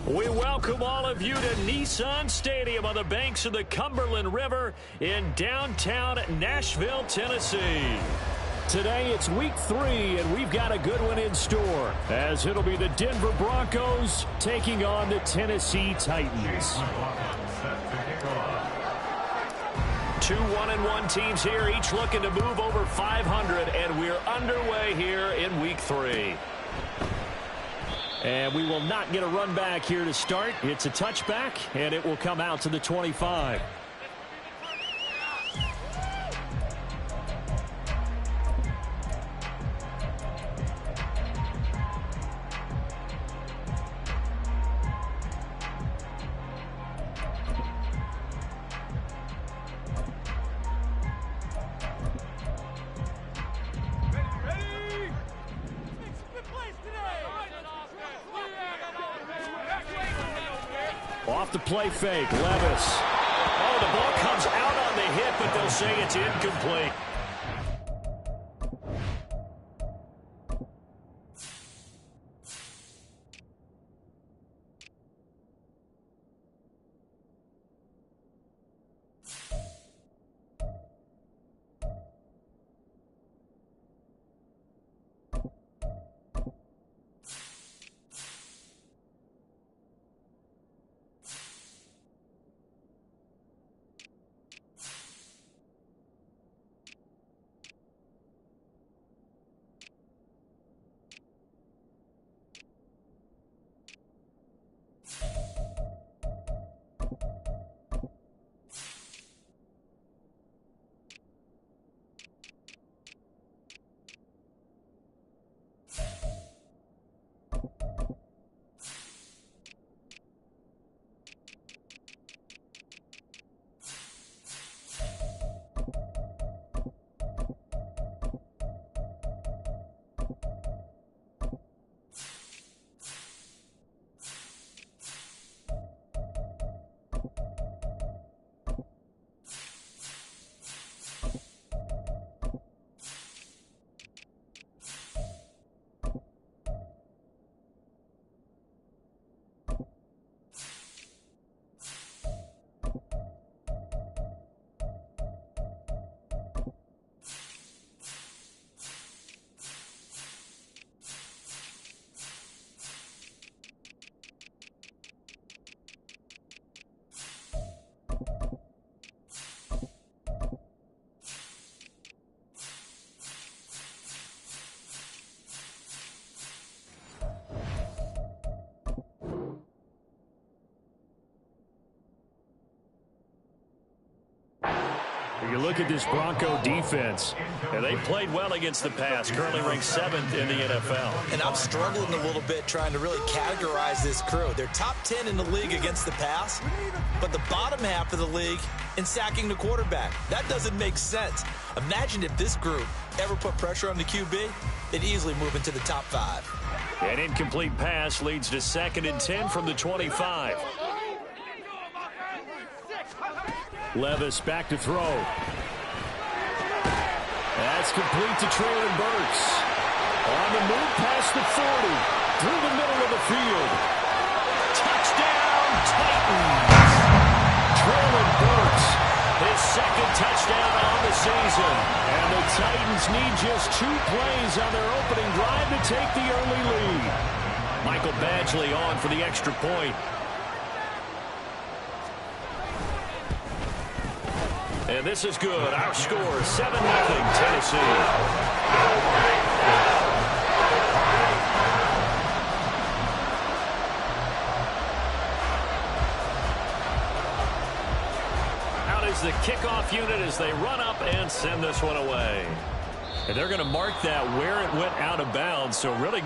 We welcome all of you to Nissan Stadium on the banks of the Cumberland River in downtown Nashville, Tennessee. Today it's week 3, and we've got a good one in store, as it'll be the Denver Broncos taking on the Tennessee Titans. 2 1-1 teams here, each looking to move over 500, and we're underway here in week 3. And we will not get a run back here to start. It's a touchback, and it will come out to the 25. Off the play fake, Levis. Oh, the ball comes out on the hit, but they'll say it's incomplete. You look at this Bronco defense, and they played well against the pass, currently ranked 7th in the NFL. And I'm struggling a little bit trying to really categorize this crew. They're top 10 in the league against the pass, but the bottom half of the league in sacking the quarterback. That doesn't make sense. Imagine if this group ever put pressure on the QB, they'd easily move into the top 5. An incomplete pass leads to 2nd and 10 from the 25. Levis back to throw. That's complete to Traylon Burks. On the move past the 40. Through the middle of the field. Touchdown, Titans. Traylon Burks, his 2nd touchdown on the season. And the Titans need just 2 plays on their opening drive to take the early lead. Michael Badgley on for the extra point. And this is good. Our score, 7-0 Tennessee. Out is the kickoff unit as they run up and send this one away. And they're going to mark that where it went out of bounds, so really...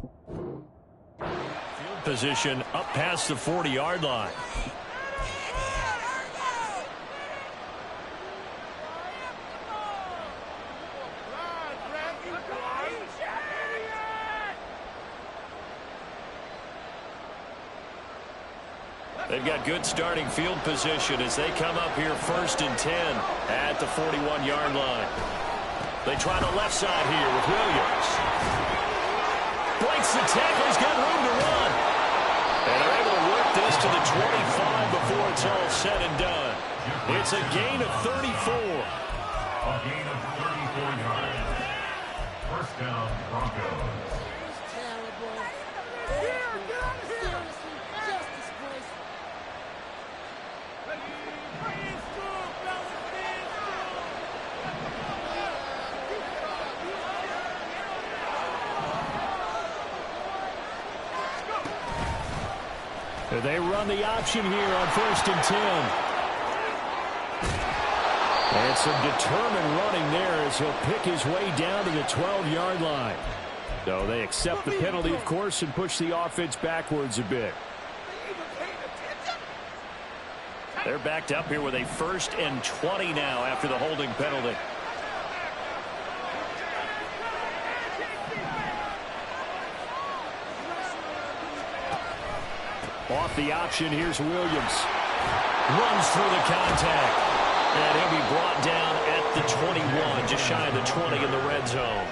Field position up past the 40-yard line. They've got good starting field position as they come up here 1st and 10 at the 41-yard line. They try the left side here with Williams. Breaks the tackle. He's got room to run. And they're able to work this to the 25 before it's all said and done. It's a gain of 34. A gain of 34 yards. First down, Broncos. They run the option here on 1st and 10. And some determined running there as he'll pick his way down to the 12-yard line. So they accept the penalty, of course, and push the offense backwards a bit. They're backed up here with a 1st and 20 now after the holding penalty. Off the option, here's Williams. Runs through the contact. And he'll be brought down at the 21, just shy of the 20 in the red zone.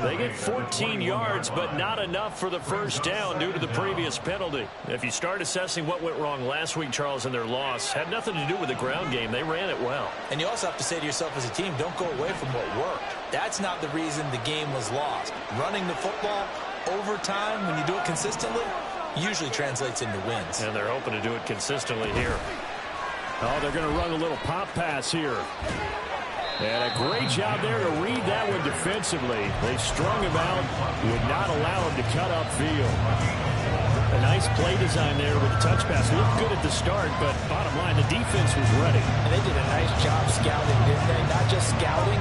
They get 14 yards, but not enough for the first down due to the previous penalty. If you start assessing what went wrong last week, Charles, in their loss, had nothing to do with the ground game. They ran it well. And you also have to say to yourself as a team, don't go away from what worked. That's not the reason the game was lost. Running the football over time, when you do it consistently, usually translates into wins. And they're hoping to do it consistently here. Oh, they're going to run a little pop pass here. And a great job there to read that one defensively. They strung him out, would not allow him to cut upfield. A nice play design there with the touch pass. Looked good at the start, but bottom line, the defense was ready. And they did a nice job scouting, didn't they? Not just scouting,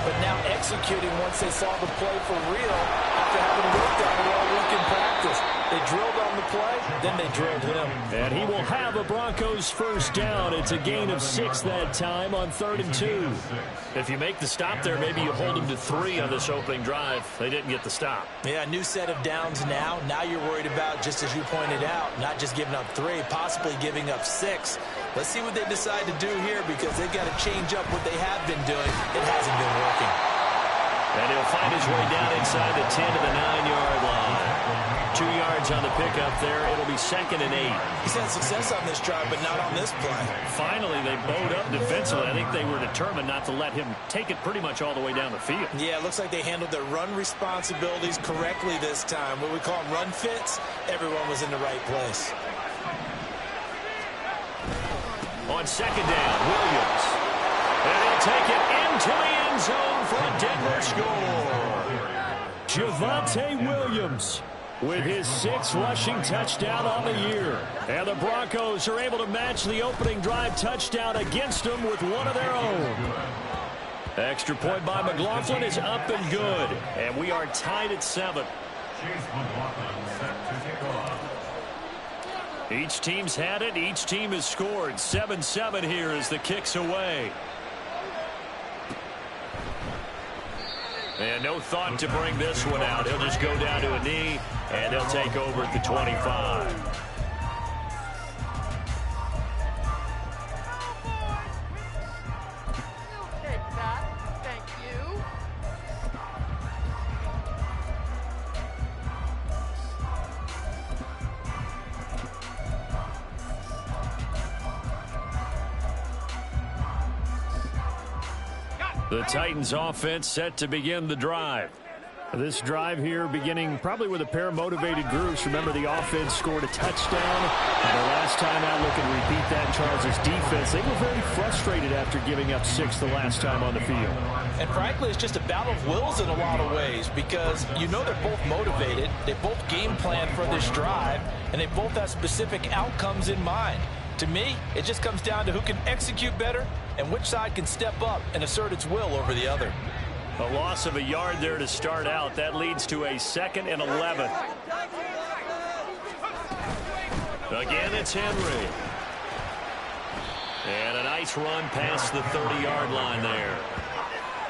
but now executing once they saw the play for real after having worked on it all week in practice. They drilled on the play, then they drilled him. And he will have a Broncos first down. It's a gain of 6 that time on 3rd and 2. If you make the stop there, maybe you hold them to 3 on this opening drive. They didn't get the stop. Yeah, new set of downs now. Now you're worried about, just as you pointed out, not just giving up 3, possibly giving up 6. Let's see what they decide to do here because they've got to change up what they have been doing. It hasn't been working. And he'll find his way down inside the 10 to the 9-yard line. 2 yards on the pickup there. It'll be 2nd and 8. He's had success on this drive, but not on this play. Finally, they bowed up defensively. I think they were determined not to let him take it pretty much all the way down the field. Yeah, it looks like they handled their run responsibilities correctly this time. What we call them run fits, everyone was in the right place. On 2nd down, Williams. And he'll take it into the end zone for a Denver score. Javonte Williams with his 6th rushing touchdown on the year. And the Broncos are able to match the opening drive touchdown against them with one of their own. Extra point by McLaughlin is up and good. And we are tied at 7. Each team's had it. Each team has scored. 7-7 here as the kick's away. And no thought to bring this one out. He'll just go down to a knee, and they'll take over at the 25. The Titans offense set to begin the drive. This drive here beginning probably with a pair of motivated groups. Remember, the offense scored a touchdown. And the last time out, looking to repeat that, Charles' defense, they were very frustrated after giving up 6 the last time on the field. And frankly, it's just a battle of wills in a lot of ways because you know they're both motivated. They both game plan for this drive, and they both have specific outcomes in mind. To me, it just comes down to who can execute better and which side can step up and assert its will over the other. A loss of a yard there to start out. That leads to a 2nd and 11. Again, it's Henry. And a nice run past the 30-yard line there.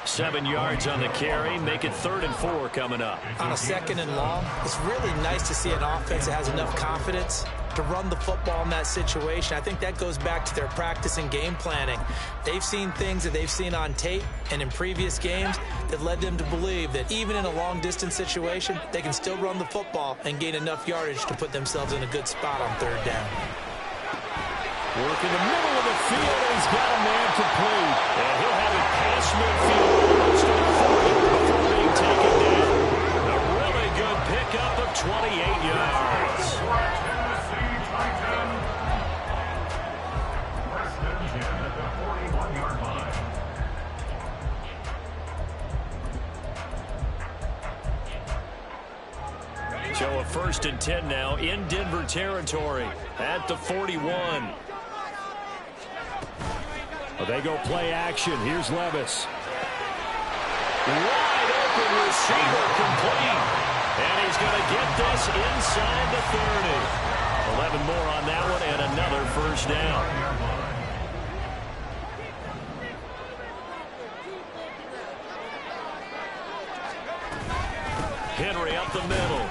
7 yards on the carry. Make it 3rd and 4 coming up. On a 2nd and long, it's really nice to see an offense that has enough confidence to run the football in that situation. I think that goes back to their practice and game planning. They've seen things that they've seen on tape and in previous games that led them to believe that even in a long-distance situation, they can still run the football and gain enough yardage to put themselves in a good spot on 3rd down. Work in the middle of the field, and he's got a man complete. And he'll have it past midfield almost to the 40 before being taken down. A really good pickup of 28 yards. So a 1st and 10 now in Denver territory at the 41. Well, they go play action. Here's Levis. Wide open receiver complete. And he's going to get this inside the 30. 11 more on that one and another 1st down. Henry up the middle.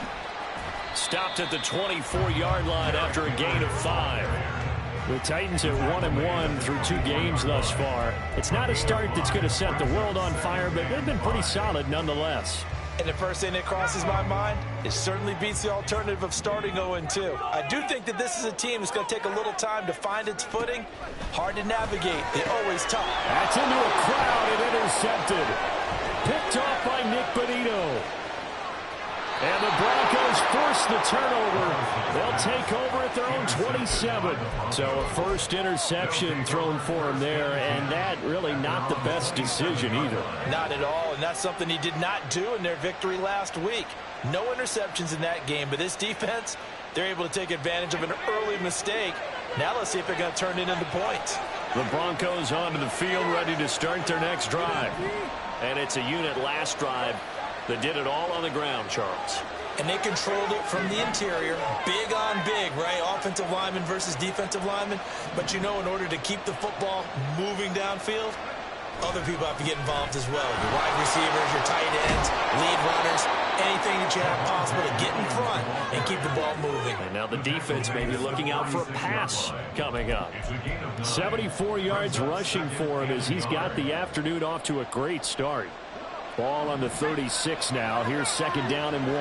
Stopped at the 24-yard line after a gain of 5. The Titans at 1-1 through 2 games thus far. It's not a start that's going to set the world on fire, but they've been pretty solid nonetheless. And the first thing that crosses my mind, it certainly beats the alternative of starting 0-2. I do think that this is a team that's going to take a little time to find its footing. Hard to navigate. They always tough. That's into a crowd and intercepted. Picked off by Nick Bonito. And the Broncos force the turnover. They'll take over at their own 27. So a first interception thrown for him there, and that really not the best decision either. Not at all, and that's something he did not do in their victory last week. No interceptions in that game, but this defense, they're able to take advantage of an early mistake. Now let's see if they're going to turn it into points. The Broncos onto the field, ready to start their next drive. And it's a unit last drive that did it all on the ground, Charles. And they controlled it from the interior, big on big, right? Offensive lineman versus defensive lineman. But you know, in order to keep the football moving downfield, other people have to get involved as well. Your wide receivers, your tight ends, lead runners, anything that you have possible to get in front and keep the ball moving. And now the defense may be looking out for a pass coming up. 74 yards rushing for him as he's got the afternoon off to a great start. Ball on the 36 now. Here's 2nd down and 1.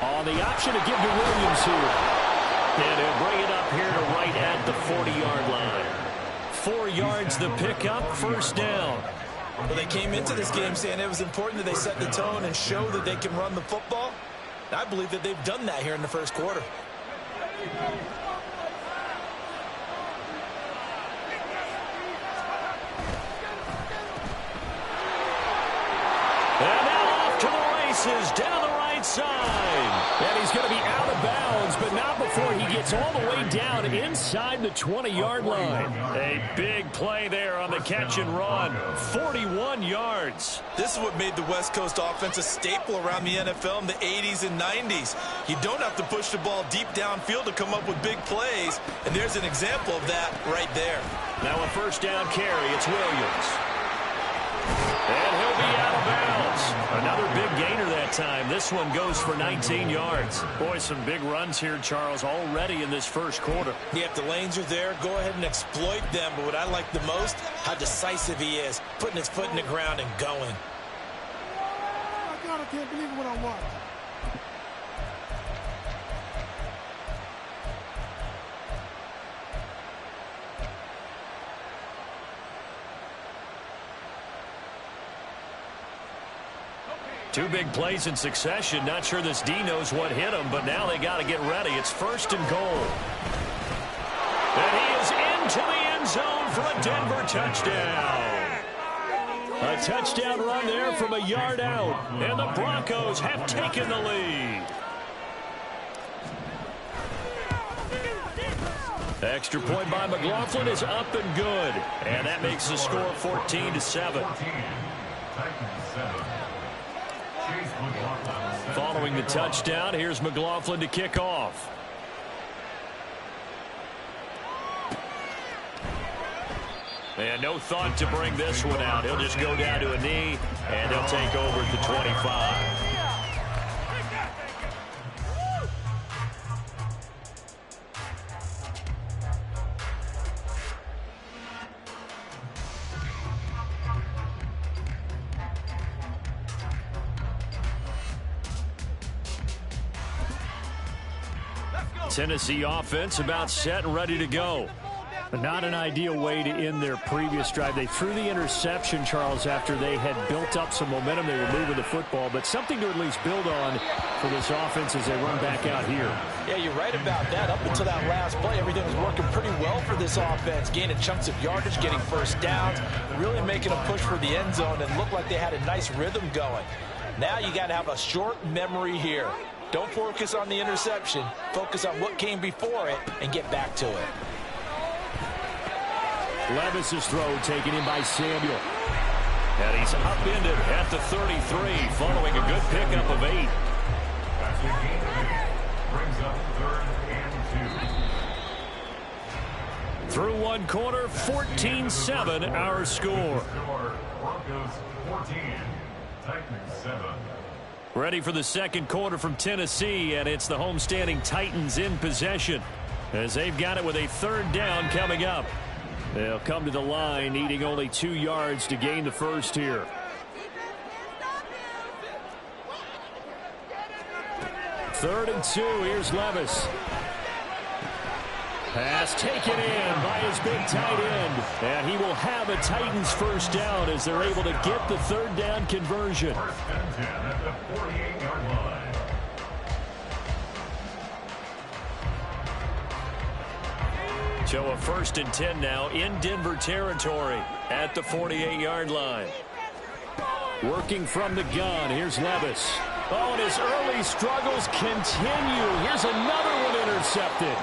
On the option to give to Williams here. And he'll bring it up here to right at the 40-yard line. 4 yards the pickup, 1st down. Well, they came into this game saying it was important that they set the tone and show that they can run the football. I believe that they've done that here in the 1st quarter. And now off to the races down the right side. And he's going to be out of bounds, but not before he gets all the way down inside the 20-yard line. A big play there on the catch and run. 41 yards. This is what made the West Coast offense a staple around the NFL in the 80s and 90s. You don't have to push the ball deep downfield to come up with big plays, and there's an example of that right there. Now a 1st down carry. It's Williams. And he'll be out of bounds. Another big gainer that time. This one goes for 19 yards. Boy, some big runs here, Charles, already in this 1st quarter. Yeah, if the lanes are there, go ahead and exploit them. But what I like the most, how decisive he is, putting his foot in the ground and going. Oh, God, I can't believe what I watched. Two big plays in succession. Not sure this D knows what hit him, but now they got to get ready. It's 1st and goal. And he is into the end zone for a Denver touchdown. A touchdown run there from a yard out. And the Broncos have taken the lead. Extra point by McLaughlin is up and good. And that makes the score 14-7. Following the touchdown, here's McLaughlin to kick off. And no thought to bring this one out. He'll just go down to a knee, and they'll take over at the 25. Tennessee offense about set and ready to go. Not an ideal way to end their previous drive. They threw the interception, Charles, after they had built up some momentum. They were moving the football, but something to at least build on for this offense as they run back out here. Yeah, you're right about that. Up until that last play, everything was working pretty well for this offense, gaining chunks of yardage, getting first downs, really making a push for the end zone, and looked like they had a nice rhythm going. Now you got to have a short memory here. Don't focus on the interception. Focus on what came before it and get back to it. Levis's throw taken in by Samuel. And he's upended at the 33 following a good pickup of 8. That's the game of 8. Brings up 3rd and 2. Through one quarter, 14-7 our score. Broncos 14, Titans 7. Ready for the second quarter from Tennessee, and it's the homestanding Titans in possession as they've got it with a 3rd down coming up. They'll come to the line needing only 2 yards to gain the first here. Third and 2. Here's Levis. Pass taken in by his big tight end. And he will have a Titans first down as they're able to get the 3rd down conversion. First and 10 at the 48-yard line. So a 1st and 10 now in Denver territory at the 48-yard line. Working from the gun, here's Levis. Oh, and his early struggles continue. Here's another one intercepted.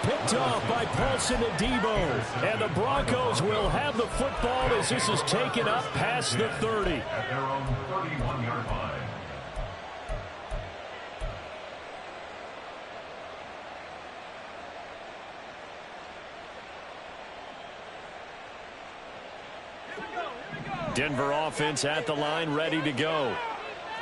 Picked off by Paulson Adebo. And the Broncos will have the football as this is taken up past the 30. At their own 31-yard line. Denver offense at the line, ready to go.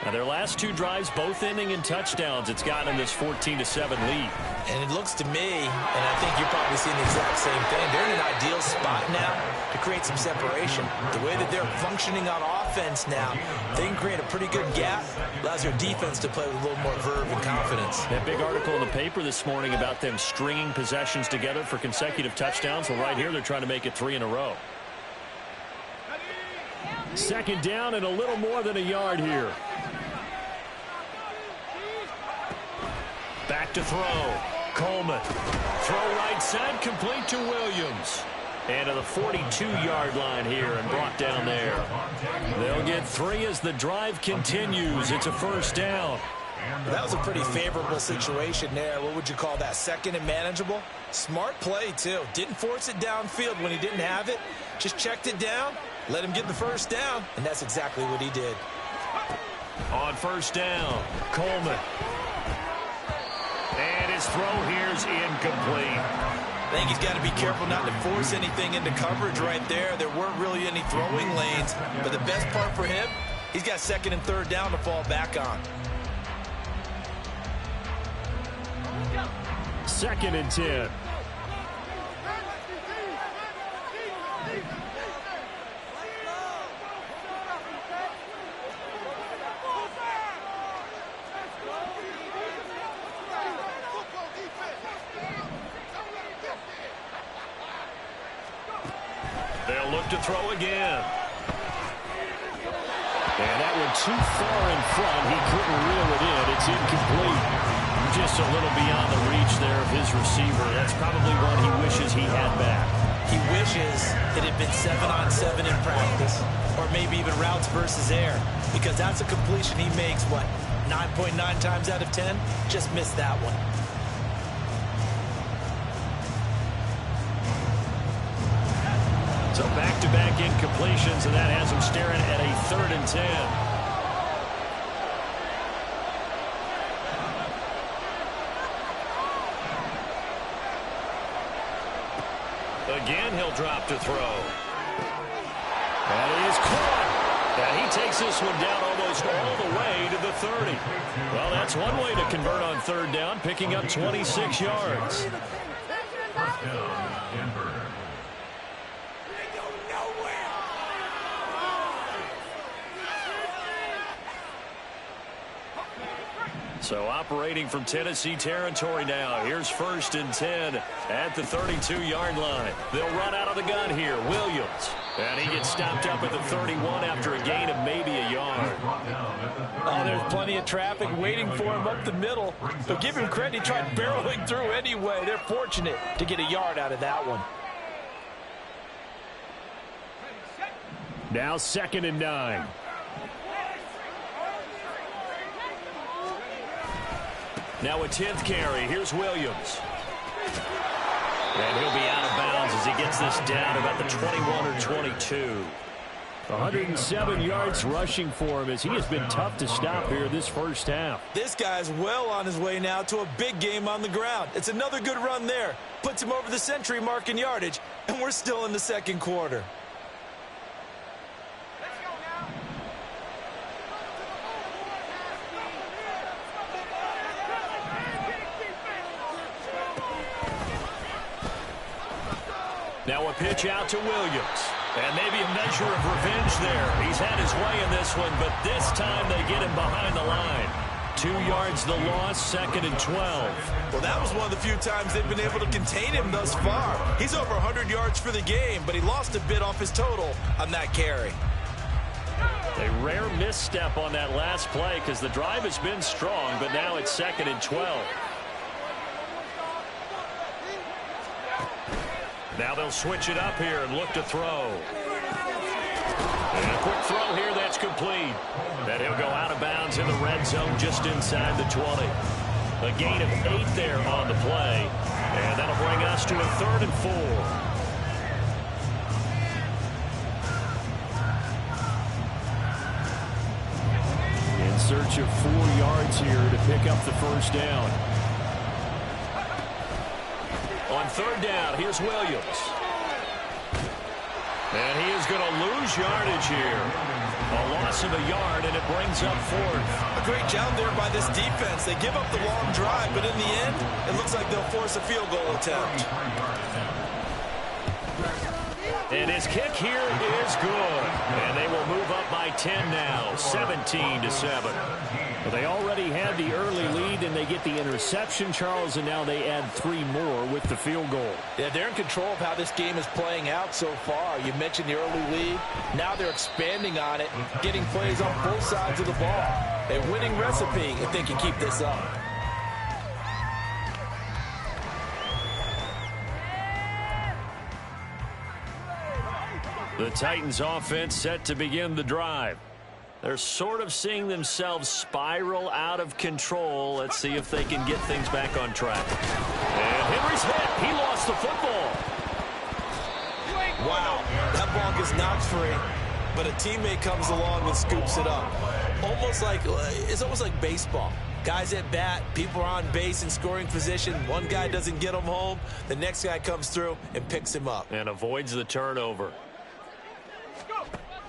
Now their last 2 drives, both ending in touchdowns. It's gotten this 14-7 lead. And it looks to me, and I think you're probably seeing the exact same thing, they're in an ideal spot now to create some separation. The way that they're functioning on offense now, they can create a pretty good gap, allows their defense to play with a little more verve and confidence. That big article in the paper this morning about them stringing possessions together for consecutive touchdowns. Well, right here they're trying to make it 3 in a row. 2nd down and a little more than a yard here. Back to throw. Coleman. Throw right side, complete to Williams. And to the 42-yard line here and brought down there. They'll get 3 as the drive continues. It's a 1st down. That was a pretty favorable situation there. What would you call that? 2nd and manageable? Smart play, too. Didn't force it downfield when he didn't have it. Just checked it down, let him get the 1st down, and that's exactly what he did. On 1st down, Coleman. And his throw here's incomplete. I think he's got to be careful not to force anything into coverage right there. There weren't really any throwing lanes, but the best part for him, he's got 2nd and 3rd down to fall back on. 2nd and 10. They'll look to throw again. And that one too far in front. He couldn't reel it in. It's incomplete. Just a little beyond the reach there of his receiver. That's probably one he wishes he had back. He wishes it had been 7-on-7 in practice, or maybe even routes versus air, because that's a completion he makes, what, 9.9 times out of 10? Just missed that one. So back-to-back incompletions, and that has him staring at a 3rd and 10. Again, he'll drop to throw. That is caught. And he takes this one down almost all the way to the 30. Well, that's one way to convert on 3rd down, picking up 26 yards. First down, Denver. So operating from Tennessee territory now. Here's 1st and 10 at the 32-yard line. They'll run out of the gun here. Williams. And he gets stopped up at the 31 after a gain of maybe a yard. Oh, there's plenty of traffic waiting for him up the middle. But give him credit, he tried barreling through anyway. They're fortunate to get a yard out of that one. Now 2nd and 9. Now a 10th carry. Here's Williams. And he'll be out of bounds as he gets this down about the 21 or 22. 107 yards rushing for him as he has been tough to stop here this first half. This guy's well on his way now to a big game on the ground. It's another good run there. Puts him over the century mark in yardage, and we're still in the 2nd quarter. Now a pitch out to Williams. And maybe a measure of revenge there. He's had his way in this one, but this time they get him behind the line. 2 yards the loss, 2nd and 12. Well, that was one of the few times they've been able to contain him thus far. He's over 100 yards for the game, but he lost a bit off his total on that carry. A rare misstep on that last play because the drive has been strong, but now it's 2nd and 12. Now they'll switch it up here and look to throw. And a quick throw here that's complete. And he'll go out of bounds in the red zone just inside the 20. A gain of 8 there on the play. And that'll bring us to a 3rd and 4. In search of 4 yards here to pick up the first down. On 3rd down, here's Williams. And he is going to lose yardage here. A loss of a yard, and it brings up 4th. A great job there by this defense. They give up the long drive, but in the end, it looks like they'll force a field goal attempt. And his kick here is good. And they will move up by 10 now, 17-7. Well, they already had the early lead, and they get the interception, Charles, and now they add 3 more with the field goal. Yeah, they're in control of how this game is playing out so far. You mentioned the early lead. Now they're expanding on it, getting plays on both sides of the ball. A winning recipe if they can keep this up. The Titans offense set to begin the drive. They're sort of seeing themselves spiral out of control. Let's see if they can get things back on track. And Henry's hit. He lost the football. Wow, that ball gets knocked free, but a teammate comes along and scoops it up. It's almost like baseball. Guys at bat, people are on base in scoring position. One guy doesn't get him home. The next guy comes through and picks him up. And avoids the turnover.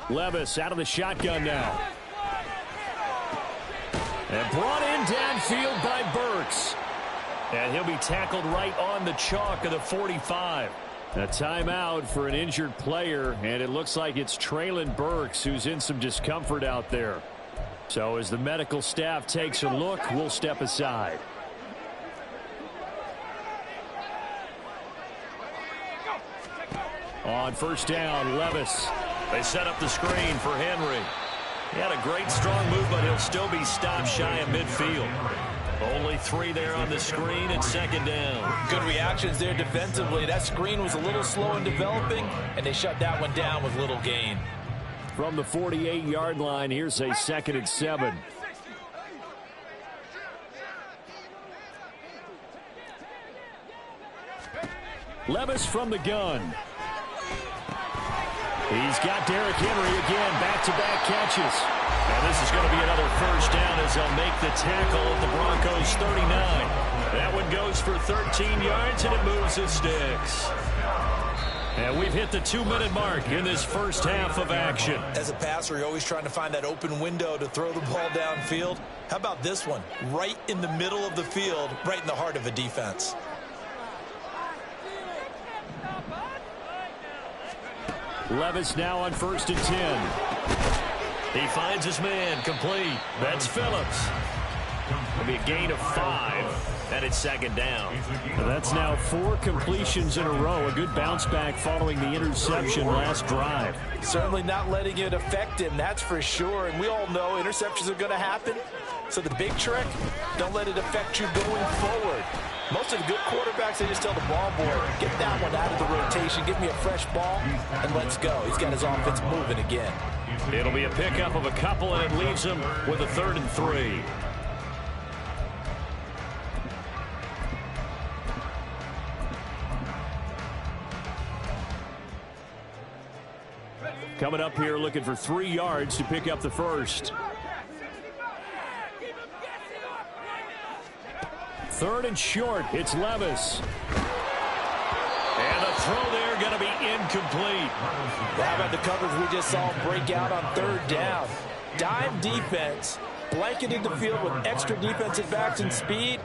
Levis out of the shotgun now. And brought in downfield by Burks. And he'll be tackled right on the chalk of the 45. A timeout for an injured player, and it looks like it's Treylon Burks who's in some discomfort out there. So as the medical staff takes a look, we'll step aside. On 1st down, Levis. They set up the screen for Henry. He had a great strong move, but he'll still be stopped shy of midfield. Only 3 there on the screen at 2nd down. Good reactions there defensively. That screen was a little slow in developing, and they shut that one down with little gain. From the 48-yard line, here's a 2nd and 7. Levis from the gun. He's got Derrick Henry again, back-to-back catches. And this is going to be another first down as they'll make the tackle at the Broncos 39. That one goes for 13 yards, and it moves the sticks. And we've hit the 2-minute mark in this first half of action. As a passer, you're always trying to find that open window to throw the ball downfield. How about this one? Right in the middle of the field, right in the heart of a defense. Levis now on 1st and 10. He finds his man, complete. That's Phillips. It'll be a gain of 5, and it's 2nd down. That's now 4 completions in a row. A good bounce back following the interception last drive. Certainly not letting it affect him, that's for sure. And we all know interceptions are going to happen. So the big trick, don't let it affect you going forward. Most of the good quarterbacks, they just tell the ball boy, get that one out of the rotation, give me a fresh ball, and let's go. He's got his offense moving again. It'll be a pickup of a couple, and it leaves him with a 3rd and 3. Coming up here looking for 3 yards to pick up the first. 3rd and short. It's Levis. And the throw there going to be incomplete. How about the coverage we just saw break out on 3rd down? Dime defense, blanketing the field with extra defensive backs and speed,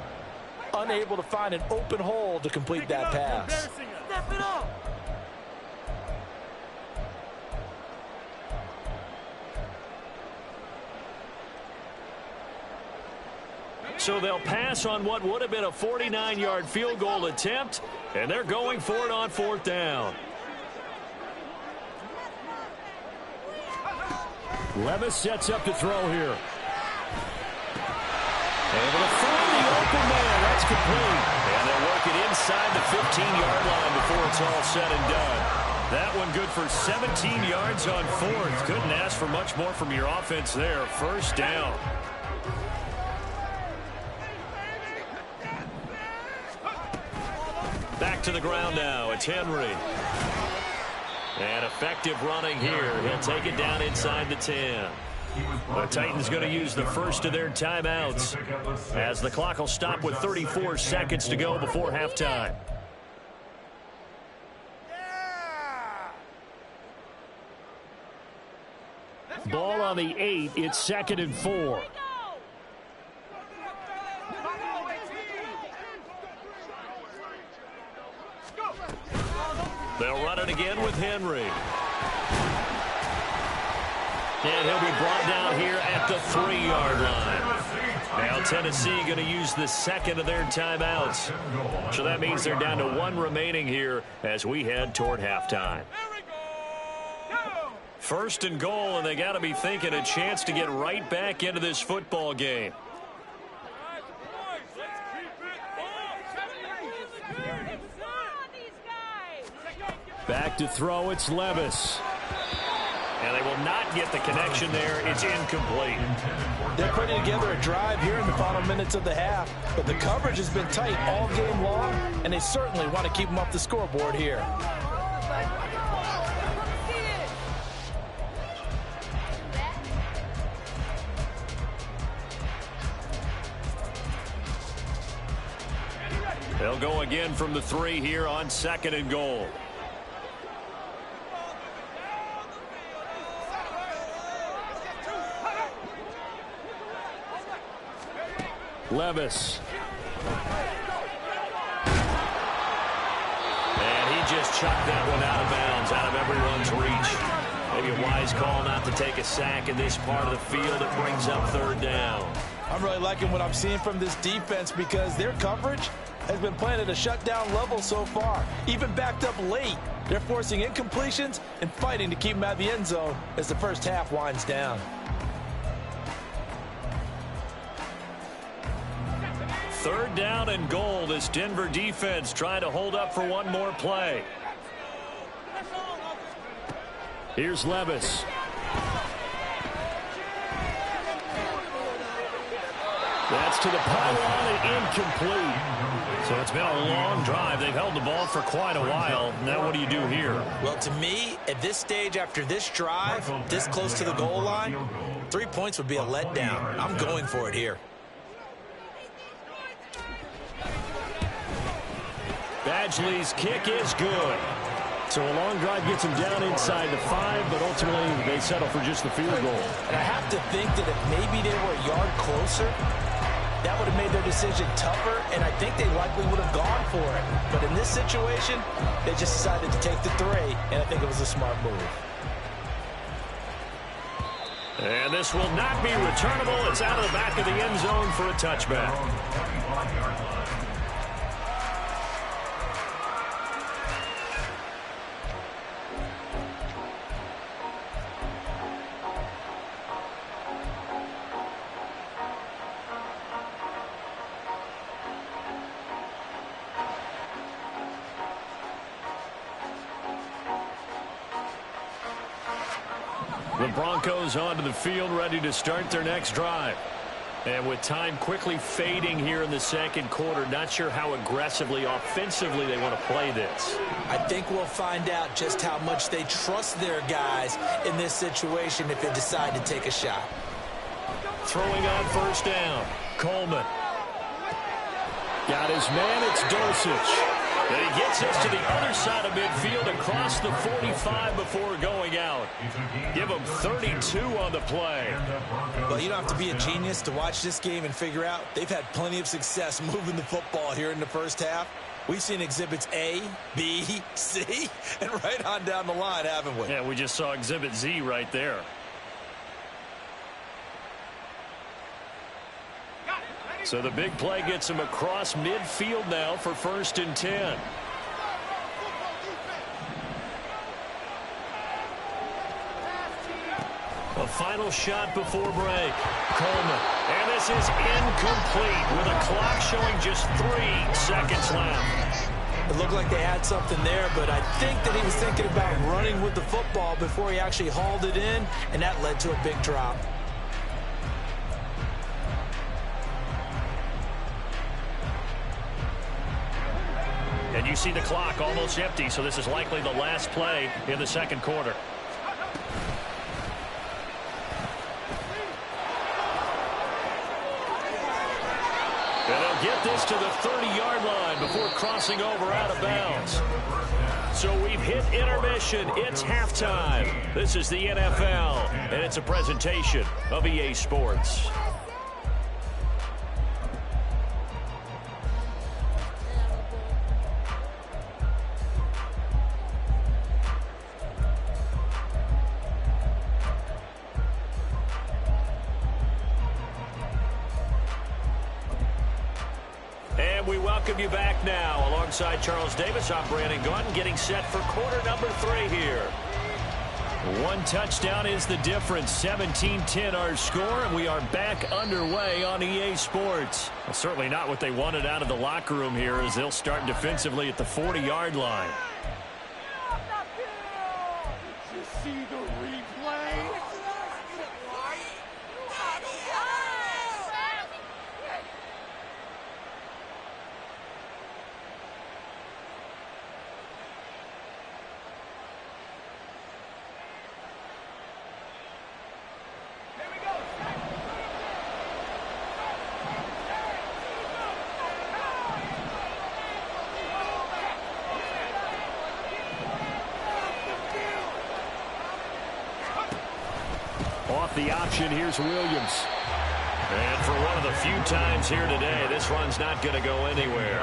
unable to find an open hole to complete that pass. Step it up. So they'll pass on what would have been a 49-yard field goal attempt, and they're going for it on 4th down. Levis sets up to throw here. Able to find the open man. That's complete. And they'll work it inside the 15-yard line before it's all said and done. That one good for 17 yards on 4th. Couldn't ask for much more from your offense there. 1st down. Back to the ground now. It's Henry. And effective running here. He'll take it down inside the 10. The Titans going to use the first of their timeouts as the clock will stop with 34 seconds to go before halftime. Ball on the 8. It's 2nd and 4. They'll run it again with Henry. And he'll be brought down here at the 3-yard line. Now Tennessee going to use the 2nd of their timeouts. So that means they're down to 1 remaining here as we head toward halftime. 1st and goal, and they got to be thinking a chance to get right back into this football game. Back to throw, it's Levis. And they will not get the connection there. It's incomplete. They're putting together a drive here in the final minutes of the half, but the coverage has been tight all game long, and they certainly want to keep them off the scoreboard here. They'll go again from the 3 here on 2nd and goal. Levis. And he just chucked that one out of bounds, out of everyone's reach. Maybe a wise call not to take a sack in this part of the field. It brings up 3rd down. I'm really liking what I'm seeing from this defense because their coverage has been playing at a shutdown level so far. Even backed up late, they're forcing incompletions and fighting to keep them out of the end zone as the first half winds down. 3rd down and goal. This Denver defense trying to hold up for one more play. Here's Levis. That's to the pylon and incomplete. So it's been a long drive. They've held the ball for quite a while. Now what do you do here? Well, to me, at this stage, after this drive, this close to the goal line, 3 points would be a letdown. I'm going for it here. Badgley's kick is good. So a long drive gets them down inside the 5, but ultimately they settle for just the field goal. And I have to think that if maybe they were a yard closer, that would have made their decision tougher, and I think they likely would have gone for it. But in this situation, they just decided to take the 3, and I think it was a smart move. And this will not be returnable. It's out of the back of the end zone for a touchback. The Broncos onto the field, ready to start their next drive. And with time quickly fading here in the second quarter, not sure how aggressively, offensively they want to play this. I think we'll find out just how much they trust their guys in this situation if they decide to take a shot. Throwing on first down, Coleman. Got his man, it's Dulcich. And he gets us to the other side of midfield across the 45 before going out. Give him 32 on the play. Well, you don't have to be a genius to watch this game and figure out they've had plenty of success moving the football here in the first half. We've seen exhibits A, B, C, and right on down the line, haven't we? Yeah, we just saw exhibit Z right there. So the big play gets him across midfield now for 1st and 10. A final shot before break. Coleman. And this is incomplete with a clock showing just 3 seconds left. It looked like they had something there, but I think that he was thinking about running with the football before he actually hauled it in, and that led to a big drop. And you see the clock almost empty, so this is likely the last play in the second quarter. And they'll get this to the 30-yard line before crossing over out of bounds. So we've hit intermission. It's halftime. This is the NFL, and it's a presentation of EA Sports. We welcome you back now. Alongside Charles Davis, I'm Brandon Gunn, getting set for quarter number 3 here. 1 touchdown is the difference. 17-10 our score, and we are back underway on EA Sports. Well, certainly not what they wanted out of the locker room here, as they'll start defensively at the 40-yard line. Did you see the replay? Off the option, here's Williams. And for one of the few times here today, this run's not going to go anywhere.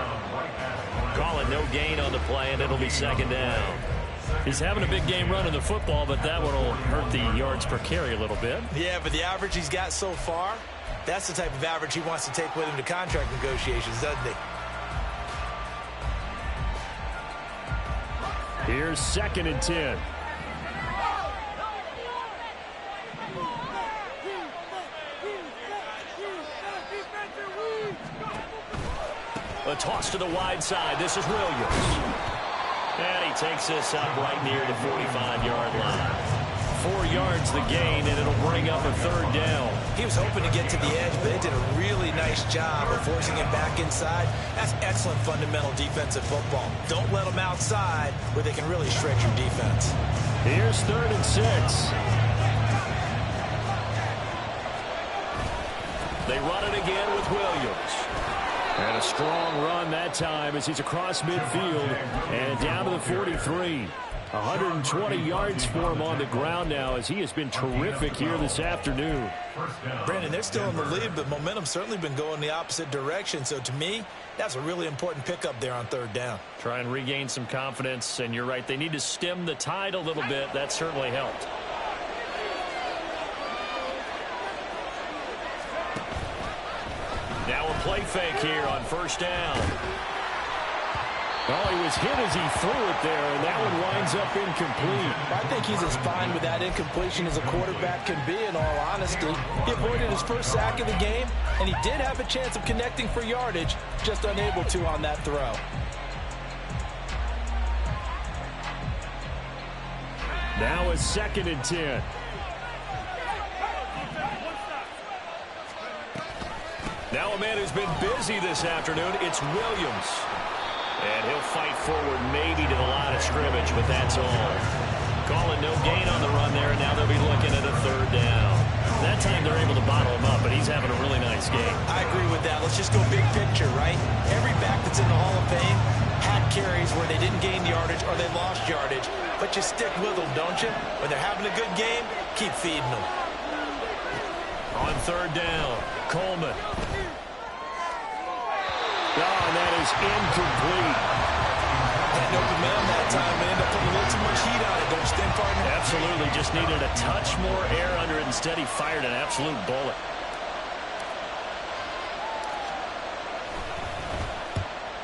Call it no gain on the play, and it'll be 2nd down. He's having a big game running the football, but that one will hurt the yards per carry a little bit. Yeah, but the average he's got so far, that's the type of average he wants to take with him to contract negotiations, doesn't he? Here's 2nd and 10. A toss to the wide side. This is Williams. And he takes this up right near the 45-yard line. 4 yards the gain, and it'll bring up a 3rd down. He was hoping to get to the edge, but they did a really nice job of forcing him back inside. That's excellent fundamental defensive football. Don't let them outside where they can really stretch your defense. Here's 3rd and 6. They run it again with Williams. And a strong run that time as he's across midfield and down to the 43. 120 yards for him on the ground now as he has been terrific here this afternoon. Brandon, they're still in the lead, but momentum's certainly been going the opposite direction. So to me, that's a really important pickup there on 3rd down. Try and regain some confidence, and you're right, they need to stem the tide a little bit. That certainly helped. Now a play fake here on 1st down. Oh, he was hit as he threw it there, and that one winds up incomplete. I think he's as fine with that incompletion as a quarterback can be, in all honesty. He avoided his first sack of the game, and he did have a chance of connecting for yardage, just unable to on that throw. Now a 2nd and 10. Now a man who's been busy this afternoon, it's Williams. And he'll fight forward maybe to the line of scrimmage, but that's all. Calling no gain on the run there, and now they'll be looking at a 3rd down. That time they're able to bottle him up, but he's having a really nice game. I agree with that. Let's just go big picture, right? Every back that's in the Hall of Fame had carries where they didn't gain yardage or they lost yardage, but you stick with them, don't you? When they're having a good game, keep feeding them. On 3rd down, Coleman. Oh, and that is incomplete. Had no command that time, and ended up putting a little too much heat on it, don't you think, partner? Absolutely, just needed a touch more air under it. Instead, he fired an absolute bullet.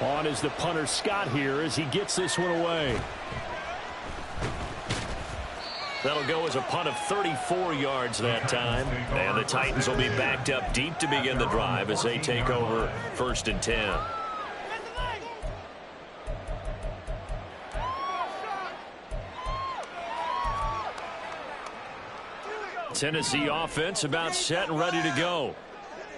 On is the punter Scott here as he gets this one away. That'll go as a punt of 34 yards that time. And the Titans will be backed up deep to begin the drive as they take over 1st and 10. Tennessee offense about set and ready to go.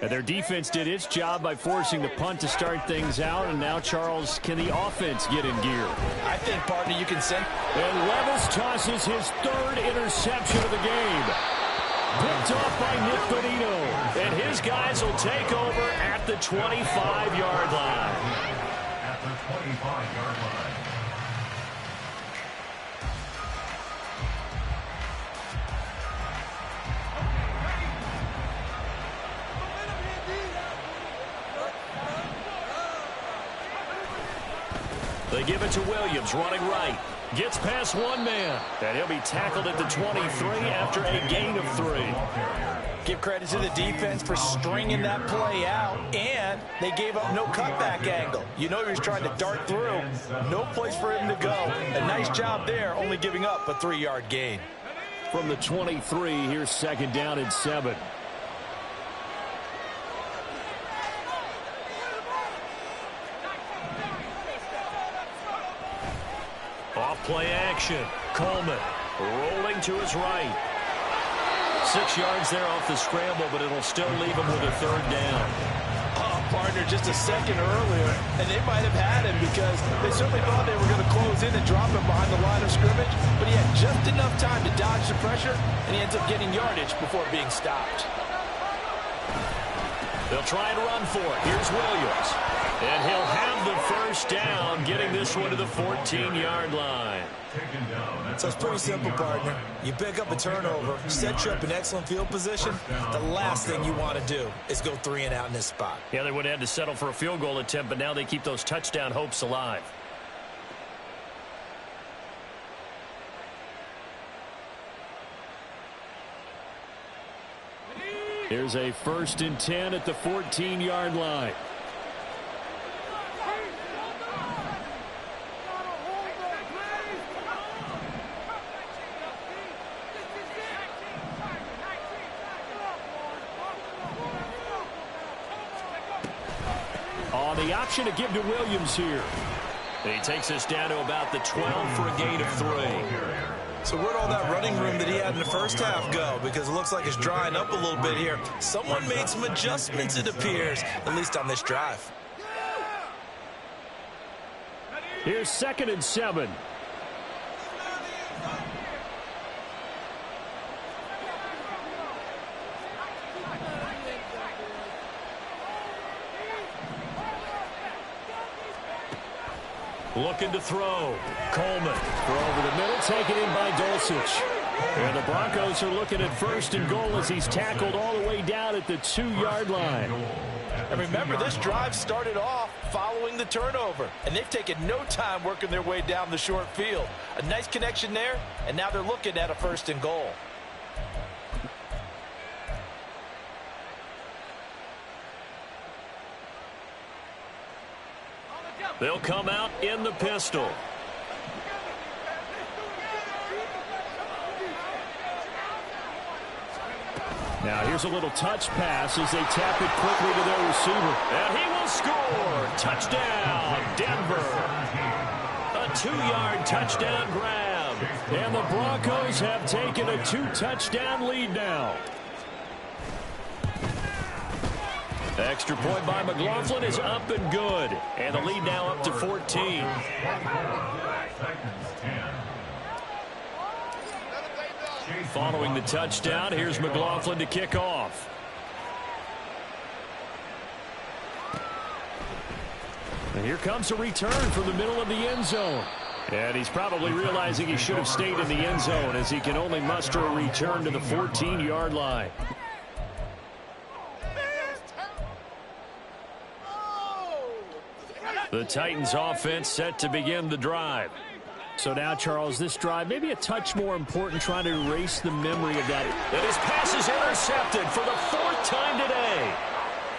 And their defense did its job by forcing the punt to start things out. And now, Charles, can the offense get in gear? I think, partner, you can send. And Levis tosses his 3rd interception of the game. Picked off by Nick Bonito. And his guys will take over at the 25-yard line. At the 25-yard line. They give it to Williams, running right. Gets past one man. And he'll be tackled at the 23 after a gain of 3. Give credit to the defense for stringing that play out, and they gave up no cutback angle. You know he was trying to dart through. No place for him to go. A nice job there, only giving up a 3-yard gain. From the 23, here's 2nd down and 7. Off-play action. Coleman rolling to his right. 6 yards there off the scramble, but it'll still leave him with a 3rd down. Partner, just a second earlier, and they might have had him because they certainly thought they were going to close in and drop him behind the line of scrimmage, but he had just enough time to dodge the pressure, and he ends up getting yardage before being stopped. They'll try and run for it. Here's Williams. And he'll have the 1st down, getting this one to the 14-yard line. So it's pretty simple, partner. You pick up a turnover, set you up in excellent field position. The last thing you want to do is go 3 and out in this spot. Yeah, they would have had to settle for a field goal attempt, but now they keep those touchdown hopes alive. Here's a 1st and 10 at the 14-yard line. The option to give to Williams here. He takes us down to about the 12 for a gain of 3. So where'd all that running room that he had in the first half go? Because it looks like it's drying up a little bit here. Someone made some adjustments, it appears, at least on this drive. Here's 2nd and 7. Looking to throw. Coleman. Throw over the middle, taken in by Dulcich. And the Broncos are looking at 1st and goal as he's tackled all the way down at the 2-yard line. And remember, this drive started off following the turnover, and they've taken no time working their way down the short field. A nice connection there, and now they're looking at a 1st and goal. They'll come out in the pistol. Now here's a little touch pass as they tap it quickly to their receiver. And he will score. Touchdown, Denver. A 2-yard touchdown grab. And the Broncos have taken a 2-touchdown lead now. Extra point by McLaughlin is up and good. And the lead now up to 14. Following the touchdown, here's McLaughlin to kick off. And here comes a return from the middle of the end zone. And he's probably realizing he should have stayed in the end zone as he can only muster a return to the 14-yard line. The Titans offense set to begin the drive. So now, Charles, this drive maybe a touch more important, trying to erase the memory of that. And his pass is intercepted for the 4th time today.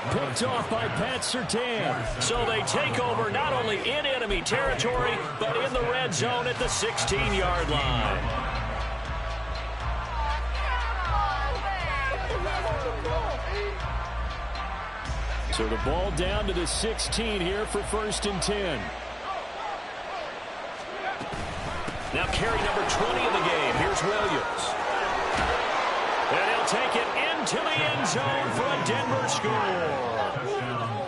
Picked off by Pat Surtain. So they take over not only in enemy territory, but in the red zone at the 16-yard line. So the ball down to the 16 here for 1st and 10. Now carry number 20 in the game. Here's Williams. And he'll take it into the end zone for a Denver score.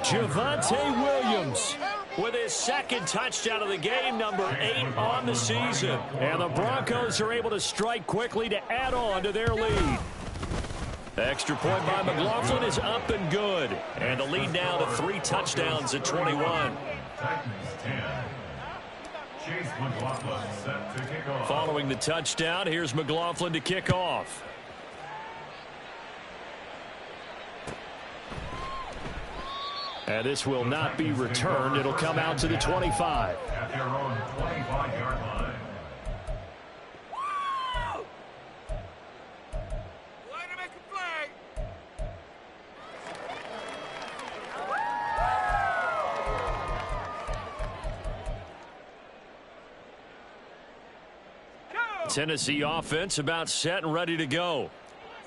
Javonte Williams with his 2nd touchdown of the game, number 8 on the season. And the Broncos are able to strike quickly to add on to their lead. Extra point by McLaughlin is up and good. And the lead now to 3 touchdowns at 21. Titans 10. Chase McLaughlin set to kick off. Following the touchdown, here's McLaughlin to kick off. And this will not be returned. It'll come out to the 25. At their own 25-yard line. Tennessee offense about set and ready to go.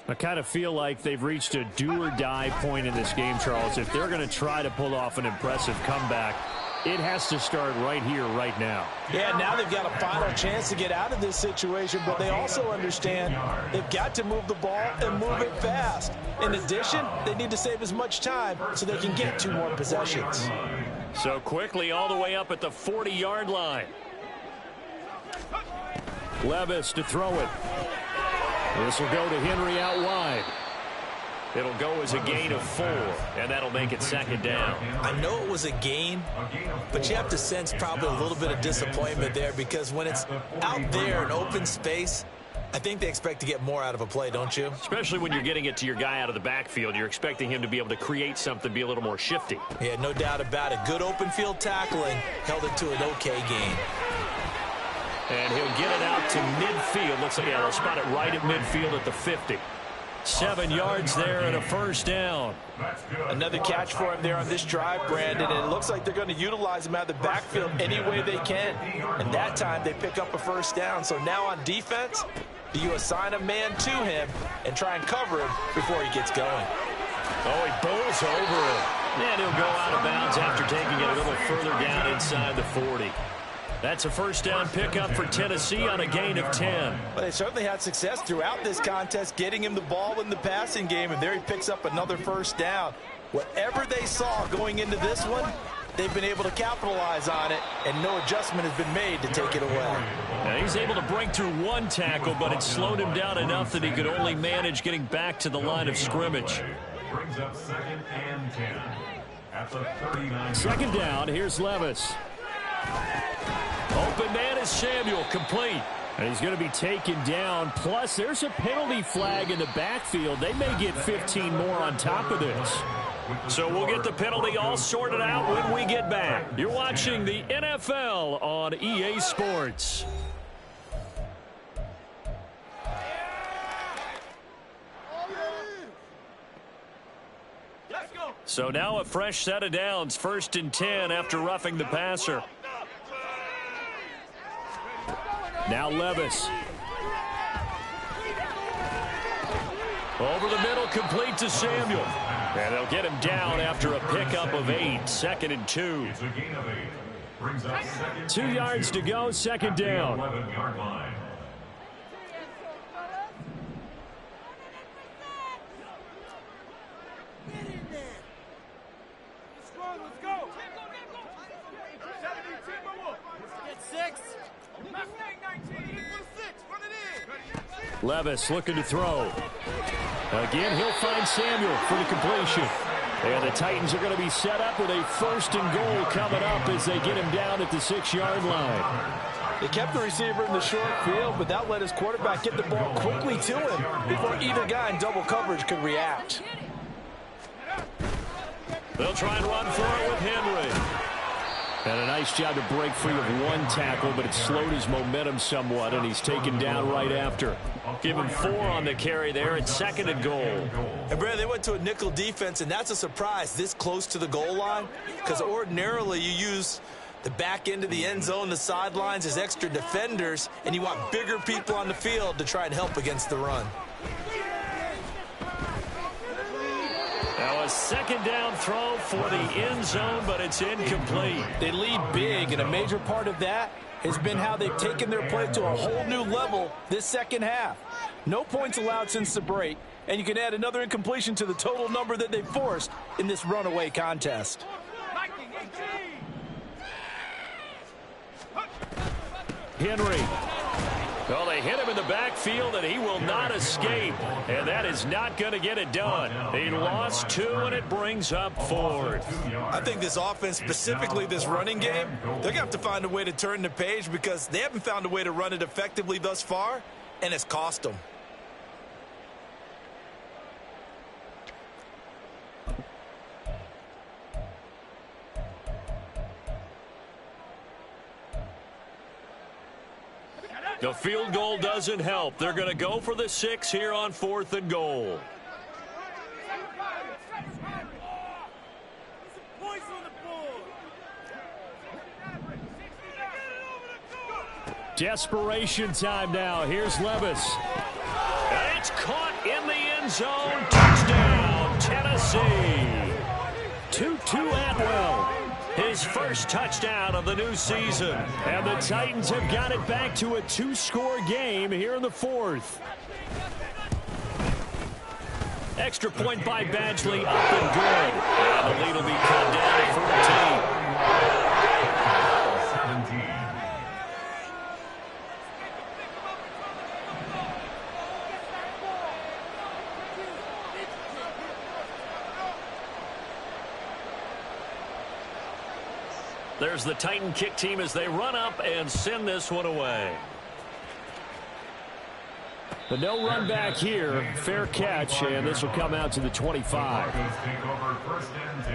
I kind of feel like they've reached a do-or-die point in this game, Charles. If they're going to try to pull off an impressive comeback, it has to start right here, right now. Yeah, now they've got a final chance to get out of this situation, but they also understand they've got to move the ball and move it fast. In addition, they need to save as much time so they can get 2 more possessions. So quickly all the way up at the 40-yard line. Levis to throw it. This will go to Henry out wide. It'll go as a gain of 4, and that'll make it 2nd down. I know it was a gain, but you have to sense probably a little bit of disappointment there, because when it's out there in open space, I think they expect to get more out of a play, don't you? Especially when you're getting it to your guy out of the backfield. You're expecting him to be able to create something, be a little more shifty. Yeah, no doubt about it. Good open field tackling held it to an okay gain. And he'll get it out to midfield. Looks like they'll spot it right at midfield at the 50. 7 yards there and a 1st down. Another catch for him there on this drive, Brandon, and it looks like they're going to utilize him out of the backfield any way they can. And that time they pick up a 1st down. So now on defense, do you assign a man to him and try and cover him before he gets going? Oh, he bowls over it. And he'll go out of bounds after taking it a little further down inside the 40. That's a first down pickup for Tennessee on a gain of 10. But they certainly had success throughout this contest getting him the ball in the passing game, and there he picks up another first down. Whatever they saw going into this one, they've been able to capitalize on it, and no adjustment has been made to take it away. Now he's able to break through one tackle, but it slowed him down enough that he could only manage getting back to the line of scrimmage. Brings up 2nd and 10 at the 39. Second down, here's Levis. Open man is Samuel, complete. And he's going to be taken down. Plus, there's a penalty flag in the backfield. They may get 15 more on top of this. So we'll get the penalty all sorted out when we get back. You're watching the NFL on EA Sports. So now a fresh set of downs, 1st and 10 after roughing the passer. Now Levis. Over the middle, complete to Samuel. And they'll get him down after a pickup of 8, 2nd and 2. It's a gain of 8. Brings up 2nd 2 yards to go, 2nd down. 11-yard line. Let's go. Get 6. Levis looking to throw. Again, he'll find Samuel for the completion. And the Titans are going to be set up with a 1st and goal coming up as they get him down at the 6-yard line. They kept the receiver in the short field, but that let his quarterback get the ball quickly to him before either guy in double coverage could react. They'll try and run for it with Henry. And a nice job to break free of one tackle, but it slowed his momentum somewhat, and he's taken down right after. Give him 4 on the carry there at 2nd and goal. And, Brad, they went to a nickel defense, and that's a surprise this close to the goal line, because ordinarily you use the back end of the end zone, the sidelines as extra defenders, and you want bigger people on the field to try and help against the run. Now a 2nd down throw for the end zone, but it's incomplete. They lead big, and a major part of that has been how they've taken their play to a whole new level this second half. No points allowed since the break, and you can add another incompletion to the total number that they forced in this runaway contest. Henry. Well, they hit him in the backfield, and he will not escape. And that is not going to get it done. He lost 2, and it brings up 4th. I think this offense, specifically this running game, they're going to have to find a way to turn the page because they haven't found a way to run it effectively thus far, and it's cost them. The field goal doesn't help. They're going to go for the 6 here on 4th and goal. Desperation time now. Here's Levis. And it's caught in the end zone. Touchdown, Tennessee. Tutu Atwell. His first touchdown of the new season. And the Titans have got it back to a 2-score game here in the 4th. Extra point by Badgley, up and good. And the lead will be cut down to 14. 17. There's the Titan kick team as they run up and send this one away. But no run back here. Fair catch, and this will come out to the 25. Broncos take over 1st and 10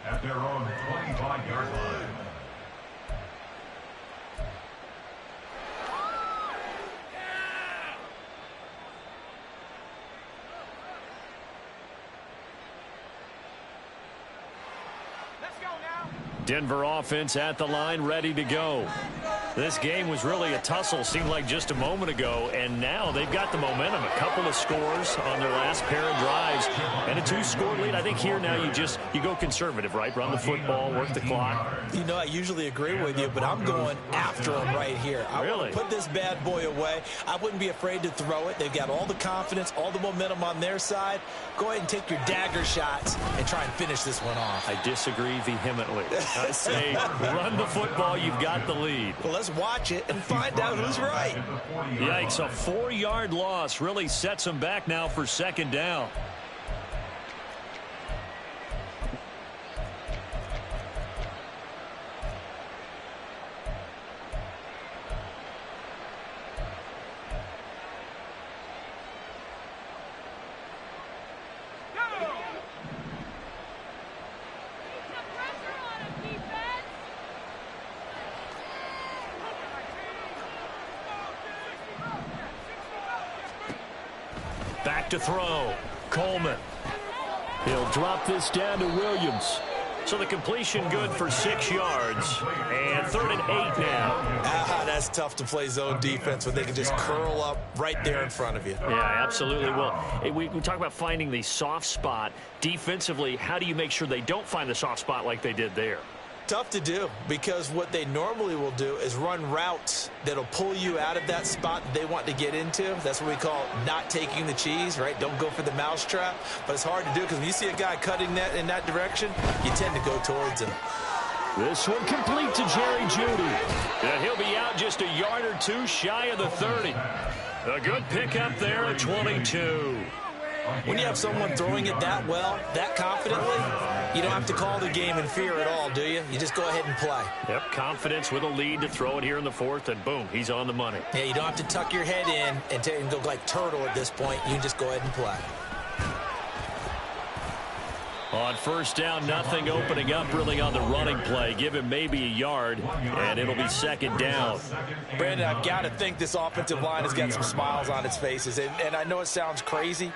at their own 25-yard line. Denver offense at the line, ready to go. This game was really a tussle, seemed like just a moment ago, and now they've got the momentum. A couple of scores on their last pair of drives, and a 2-score lead. I think here now you go conservative, right? Run the football, work the clock. You know, I usually agree with you, but I'm going after them right here. I really want to put this bad boy away. I wouldn't be afraid to throw it. They've got all the confidence, all the momentum on their side. Go ahead and take your dagger shots and try and finish this one off. I disagree vehemently. I say run the football. You've got the lead. Well, let's watch it and find out who's right. Yikes, a 4-yard loss really sets them back now for second down. Back to throw. Coleman. He'll drop this down to Williams. So the completion good for 6 yards. And 3rd and 8 now. That's tough to play zone defense when they can just curl up right there in front of you. Yeah, absolutely. Well, we talk about finding the soft spot. Defensively, how do you make sure they don't find the soft spot like they did there? Tough to do, because what they normally will do is run routes that'll pull you out of that spot that they want to get into. That's what we call not taking the cheese, right? Don't go for the mousetrap. But it's hard to do because when you see a guy cutting that in that direction, you tend to go towards him. This one complete to Jerry Jeudy. And he'll be out just a yard or two shy of the 30. A good pickup there at 22. When you have someone throwing it that well, that confidently, you don't have to call the game in fear at all, do you? You just go ahead and play. Yep, confidence with a lead to throw it here in the 4th, and boom, he's on the money. Yeah, you don't have to tuck your head in and go like turtle at this point. You just go ahead and play. On 1st down, nothing opening up really on the running play. Give him maybe a yard, and it'll be 2nd down. Brandon, I've got to think this offensive line has got some smiles on its faces. And I know it sounds crazy,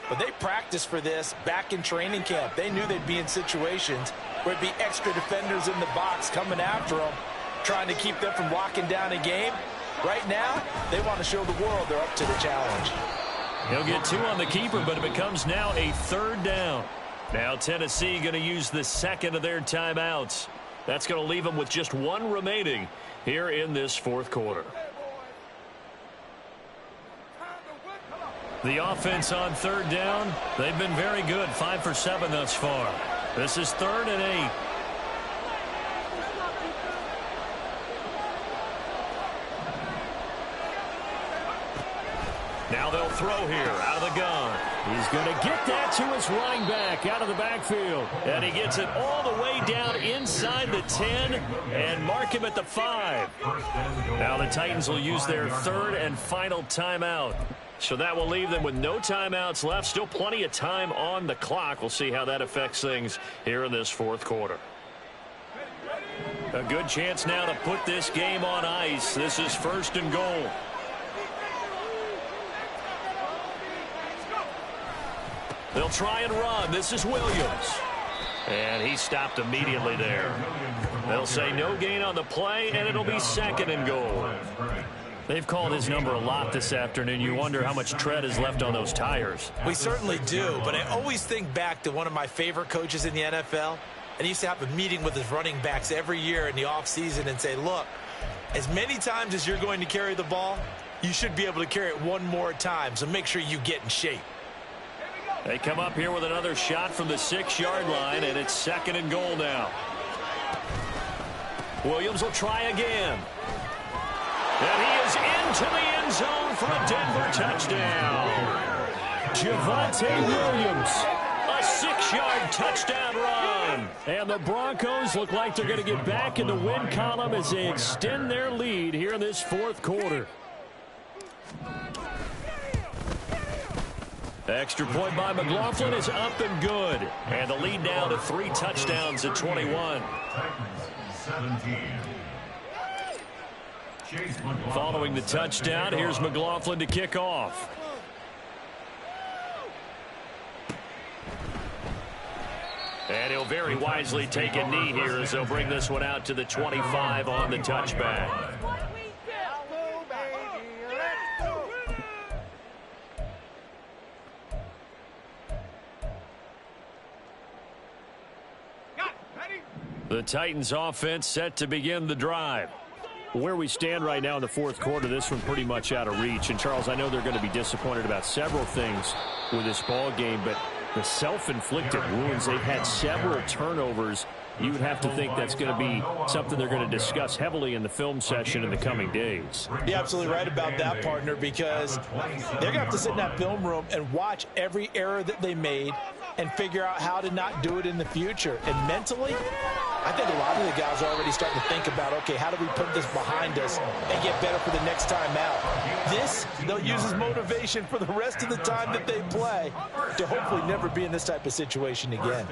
but they practiced for this back in training camp. They knew they'd be in situations where it'd be extra defenders in the box coming after them, trying to keep them from locking down a game. Right now, they want to show the world they're up to the challenge. He'll get 2 on the keeper, but it becomes now a 3rd down. Now Tennessee going to use the 2nd of their timeouts. That's going to leave them with just 1 remaining here in this 4th quarter. The offense on 3rd down, they've been very good, 5 for 7 thus far. This is 3rd and 8. Now they'll throw here out of the gun. He's going to get that to his running back out of the backfield. And he gets it all the way down inside the 10 and mark him at the 5. Now the Titans will use their 3rd and final timeout. So that will leave them with no timeouts left. Still plenty of time on the clock. We'll see how that affects things here in this 4th quarter. A good chance now to put this game on ice. This is 1st and goal. They'll try and run. This is Williams. And he stopped immediately there. They'll say no gain on the play, and it'll be 2nd and goal. They've called his number a lot this afternoon. You wonder how much tread is left on those tires. We certainly do, but I always think back to one of my favorite coaches in the NFL. And he used to have a meeting with his running backs every year in the offseason and say, look, as many times as you're going to carry the ball, you should be able to carry it 1 more time, so make sure you get in shape. They come up here with another shot from the 6-yard line, and it's 2nd and goal now. Williams will try again. And he is into the end zone for a Denver touchdown. Javonte Williams, a 6-yard touchdown run. And the Broncos look like they're going to get back in the win column as they extend their lead here in this 4th quarter. Extra point by McLaughlin is up and good. And the lead now to 3 touchdowns at 21. Following the touchdown, here's McLaughlin to kick off. And he'll very wisely take a knee here as they'll bring this one out to the 25 on the touchback. The Titans offense set to begin the drive. Where we stand right now in the fourth quarter, this one pretty much out of reach. And, Charles, I know they're going to be disappointed about several things with this ball game, but the self-inflicted wounds, they've had several turnovers. You would have to think that's going to be something they're going to discuss heavily in the film session in the coming days. You're absolutely right about that, partner, because they're going to have to sit in that film room and watch every error that they made and figure out how to not do it in the future. And mentally, I think a lot of the guys are already starting to think about, okay, how do we put this behind us and get better for the next time out? This, they'll use as motivation for the rest of the time that they play to hopefully never be in this type of situation again.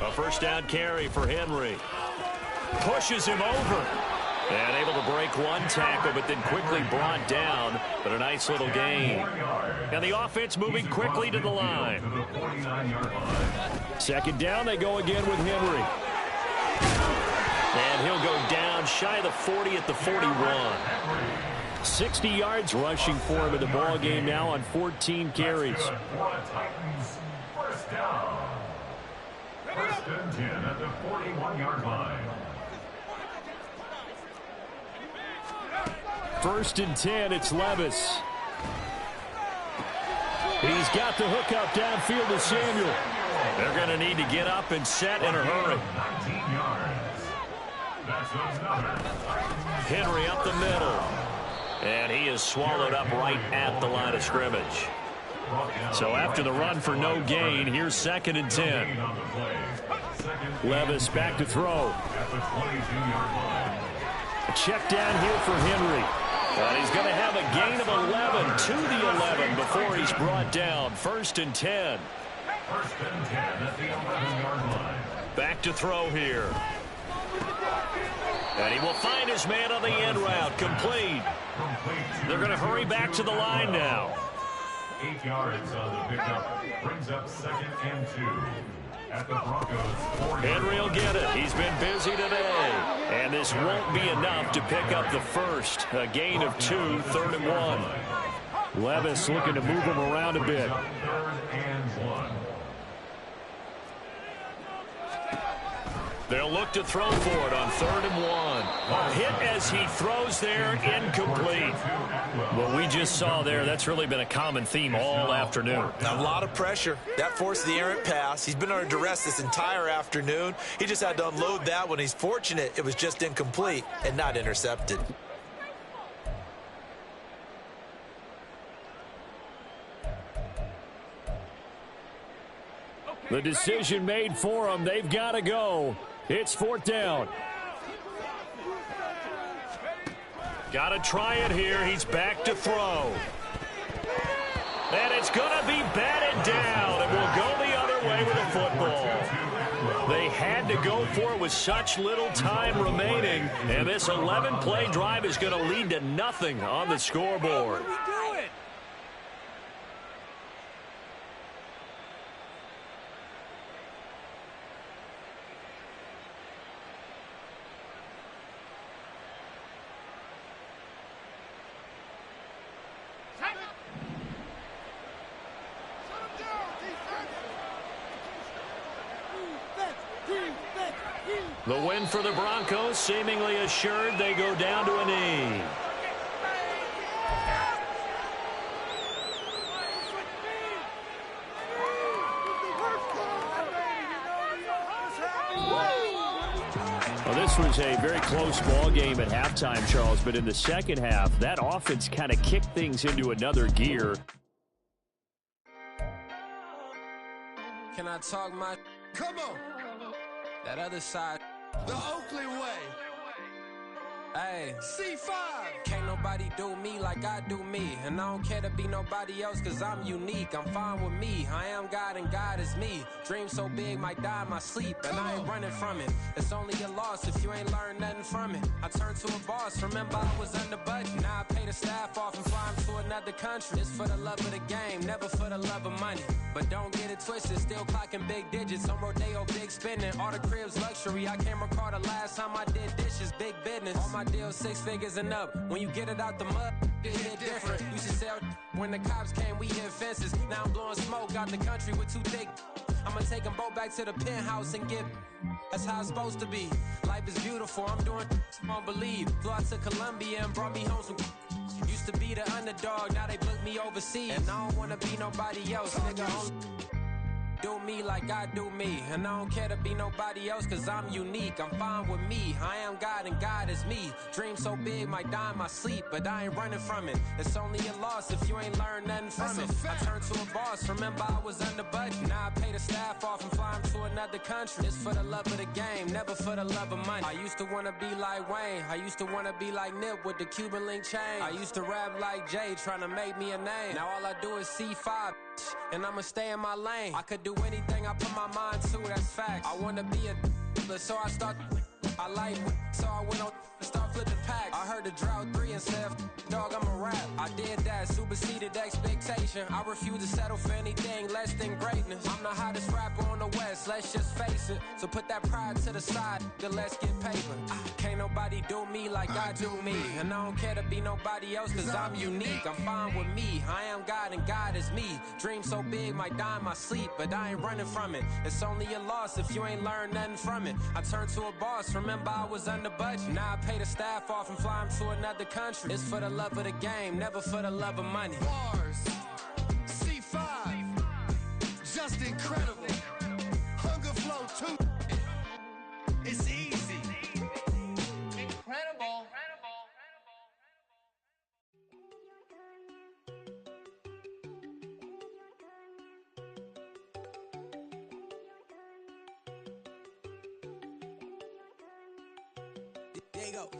A first down carry for Henry. Pushes him over. And able to break one tackle, but then quickly brought down. But a nice little gain. And the offense moving quickly to the line. Second down, they go again with Henry. And he'll go down shy of the 40 at the 41. 60 yards rushing for him in the ball game now on 14 carries. First down. First and 10 at the 41-yard line. First and 10, it's Levis. He's got the hook up downfield to Samuel. They're going to need to get up and set in a hurry. 19 yards. That's another. Henry up the middle. And he is swallowed up right at the line of scrimmage. So after the run for no gain, here's second and 10. Levis back to throw. A check down here for Henry. And he's going to have a gain of 11 to the 11 before he's brought down. First and 10. First and 10 at the 11-yard line. Back to throw here. And he will find his man on the end route. Complete. They're going to hurry back to the line now. 8 yards on the pickup. Brings up second and 2. At the Broncos. Henry will get it. He's been busy today. And this won't be enough to pick up the first. A gain of 2, third and 1. Levis looking to move him around a bit. Third and 1. They'll look to throw for it on third and 1. Hit as he throws there, incomplete. What we just saw there, that's really been a common theme all afternoon. A lot of pressure. That forced the errant pass. He's been under duress this entire afternoon. He just had to unload that one. He's fortunate it was just incomplete and not intercepted. The decision made for them. They've got to go. It's fourth down. Got to try it here. He's back to throw. And it's going to be batted down. And will go the other way with the football. They had to go for it with such little time remaining. And this 11-play drive is going to lead to nothing on the scoreboard. The win for the Broncos seemingly assured. They go down to a knee. Well, this was a very close ball game at halftime, Charles, but in the second half, that offense kind of kicked things into another gear. Can I talk my... Come on! That other side. The Oakley way. Hey, C5. Can't nobody do me like I do me. And I don't care to be nobody else, cause I'm unique. I'm fine with me. I am God and God is me. Dream so big, might die in my sleep. And I ain't running from it. It's only a loss if you ain't learned nothing from it. I turned to a boss, remember I was under budget. Now I pay the staff off and fly them to another country. It's for the love of the game, never for the love of money. But don't get it twisted, still clocking big digits. On Rodeo, big spending. All the cribs luxury. I can't recall the last time I did dishes, big business. All my deals 6 figures and up. When you get it out the mud, it hit different. Used to sell when the cops came, we hit fences. Now I'm blowing smoke out the country with 2 thick. I'ma take them both back to the penthouse and get. That's how it's supposed to be. Life is beautiful, I'm doing you won't believe. Flew out to Colombia and brought me home some. Used to be the underdog, now they book me overseas. And I don't wanna be nobody else, nigga. Do me like I do me. And I don't care to be nobody else, cause I'm unique. I'm fine with me. I am God and God is me. Dream so big, might die in my sleep, but I ain't running from it. It's only a loss if you ain't learned nothing from it. I turned to a boss, remember I was under budget. Now I pay the staff off and fly them to another country. It's for the love of the game, never for the love of money. I used to wanna be like Wayne. I used to wanna be like Nip with the Cuban link chain. I used to rap like Jay, trying to make me a name. Now all I do is C5, and I'ma stay in my lane. I could do anything I put my mind to, that's facts. I wanna be a so I start. I like so I went on start flipping packs. I heard the drought 3 and said, dog, I'm a rap. I did that, superseded expectation. I refuse to settle for anything less than greatness. I'm the hottest rapper on the West, let's just face it. So put that pride to the side, then let's get paper. Can't nobody do me like I do me. And I don't care to be nobody else, cause I'm unique. I'm fine with me. I am God and God is me. Dream so big, might die in my sleep, but I ain't running from it. It's only a loss if you ain't learned nothing from it. I turned to a boss, remember I was under budget. Now I pay the staff off and fly them to another country. It's for the love of the game, never for the love of money. Bars, C5, just incredible. Hunger Flow 2, it's easy. Incredible. There you go.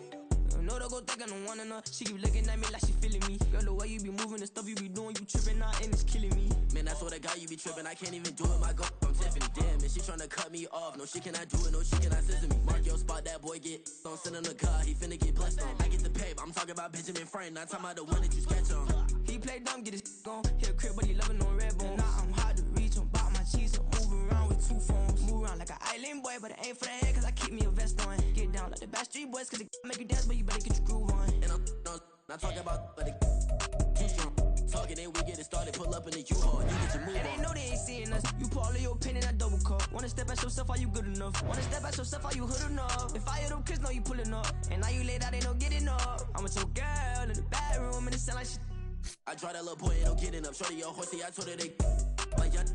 No, don't go think I don't want enough. She keep looking at me like she feeling me. Girl, the way you be moving, the stuff you be doing, you tripping out and it's killing me. Man, I swear to God, you be tripping. I can't even do it. My go from Tiffany. Damn, and she tryna cut me off. No, she cannot do it. No, she cannot scissor me. Mark your spot, that boy get on. Send him to God, he finna get blessed on. I get the paper. I'm talking about Benjamin Franklin. Not talking about the one that you sketch on. He play dumb, get his on. Hit a crib, but he loving on red bone. Now I'm hard to reach. I'm bout my cheese. I'm moving around with 2 phones. Move around like an island boy, but it ain't for the head, cause I keep me a vest on. Get down like the Backstreet Boys, cause it make you dance, but you better get your groove on. And I'm not talking about, but it too strong. Talking, then we get it started. Pull up in the U-Haul. You get your move on. And they know they ain't seeing us. You put all of your pen in that double cup. Wanna step at yourself, are you good enough? Wanna step at yourself, are you hood enough? If I hear them kids, know you pulling up. And now you laid out, ain't no getting up. I'm with your girl in the bedroom, and it sound like shit. I draw that little boy, ain't no getting up. Shorty, your horsey, I told her they like young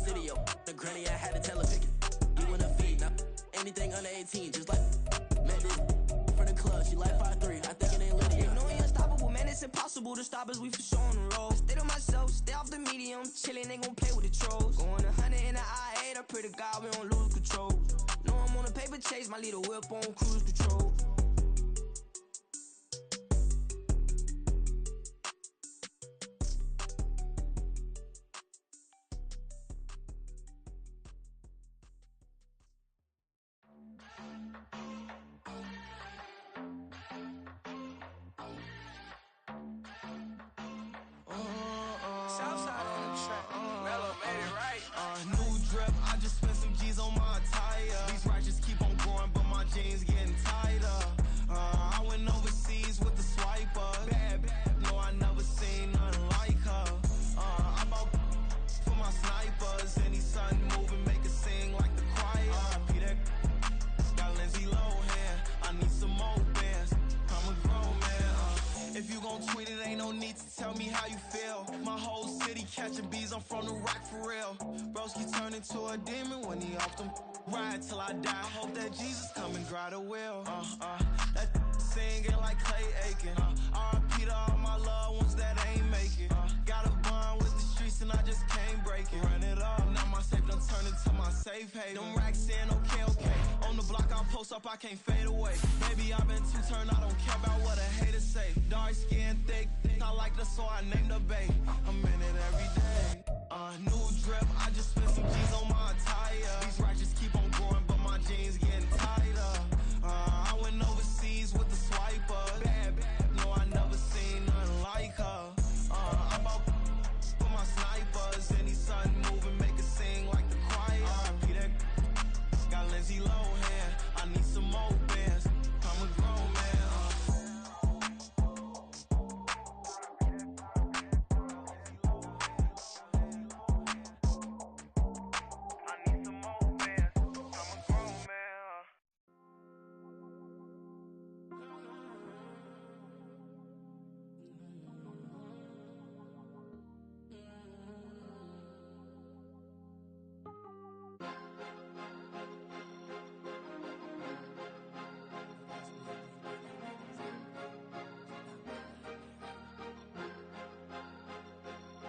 city, yo. The granny, I had to tell her pick it. You in the feed, now anything under 18, just like met this for the club. She like 5'3", I think it ain't Lydia. You know we unstoppable, man, it's impossible to stop us, we for sure on the road. Stay to myself, stay off the medium, chillin', ain't gon' play with the trolls. Going 100 in the I-8, I pray to God we don't lose control. Know I'm on a paper chase, my leader whip on cruise control. Southside on the track. Mellow made it right. New drip, I just spent some G's on my attire. These righteous keep on going, but my jeans getting tighter. I went overseas with the swiper. Bad, no, I never seen nothing like her. I bought for my snipers. Any sun moving, make it sing like the choir. Peter got Lindsay Lohan. I need some more bands. I'm a grown man. If you gon' tweet it, ain't no need to tell me how you feel. My whole city catching bees, I'm from the rock for real. Broski turn into a demon when he off them. Ride till I die. I hope that Jesus come and dry the wheel. That singing like Clay Aiken. R.I.P. to all my loved ones that ain't make it. Got a bond with the streets and I just can't break it. Run it up, now my safe done turned into my safe haven. Them racks in, okay. On the block I pull post up, I can't fade away. Baby, I've been too turned, I don't care about what a hater say. Dark skin, thick, I like the so I named the babe. I'm in it every day. New drip, I just spent some G's on my attire. These righteous keep on growing, but my jeans getting tighter. I went overseas with the swiper. Bad, no, I never seen nothing like her. I'm about for my snipers. Any sun moving, make it sing like the choir. RIP that got Lindsay Lohan. I need some more bands. I'm a grown man.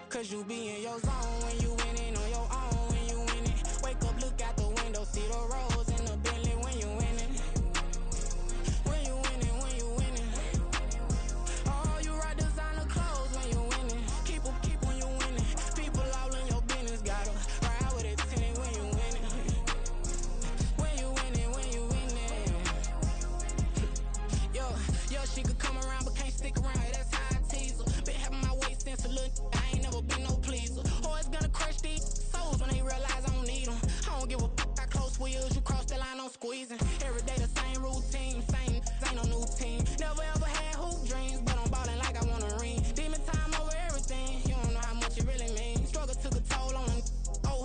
Cause you be in your zone when you winning on your own when you winning. Wake up, look out the window, see the rose in the Bentley when you winning. When you winning, when you winning. Oh, you rock designer clothes when you winning. Keep when you winning. People all in your business, gotta ride with it tinted when you winning. When you winning, when you winning. Yo, she could come around but can't stick around, that's how I tease her. Been having my waist since a little, I ain't never been no pleaser. Always gonna crush these souls when they realize I don't need them. I don't give a fuck, I close wheels, you cross the line, I'm squeezing. Every day the same routine, same, ain't no new team. Never ever had hoop dreams, but I'm ballin' like I want a ring. Demon time over everything, you don't know how much it really means. Struggle took a toll on them,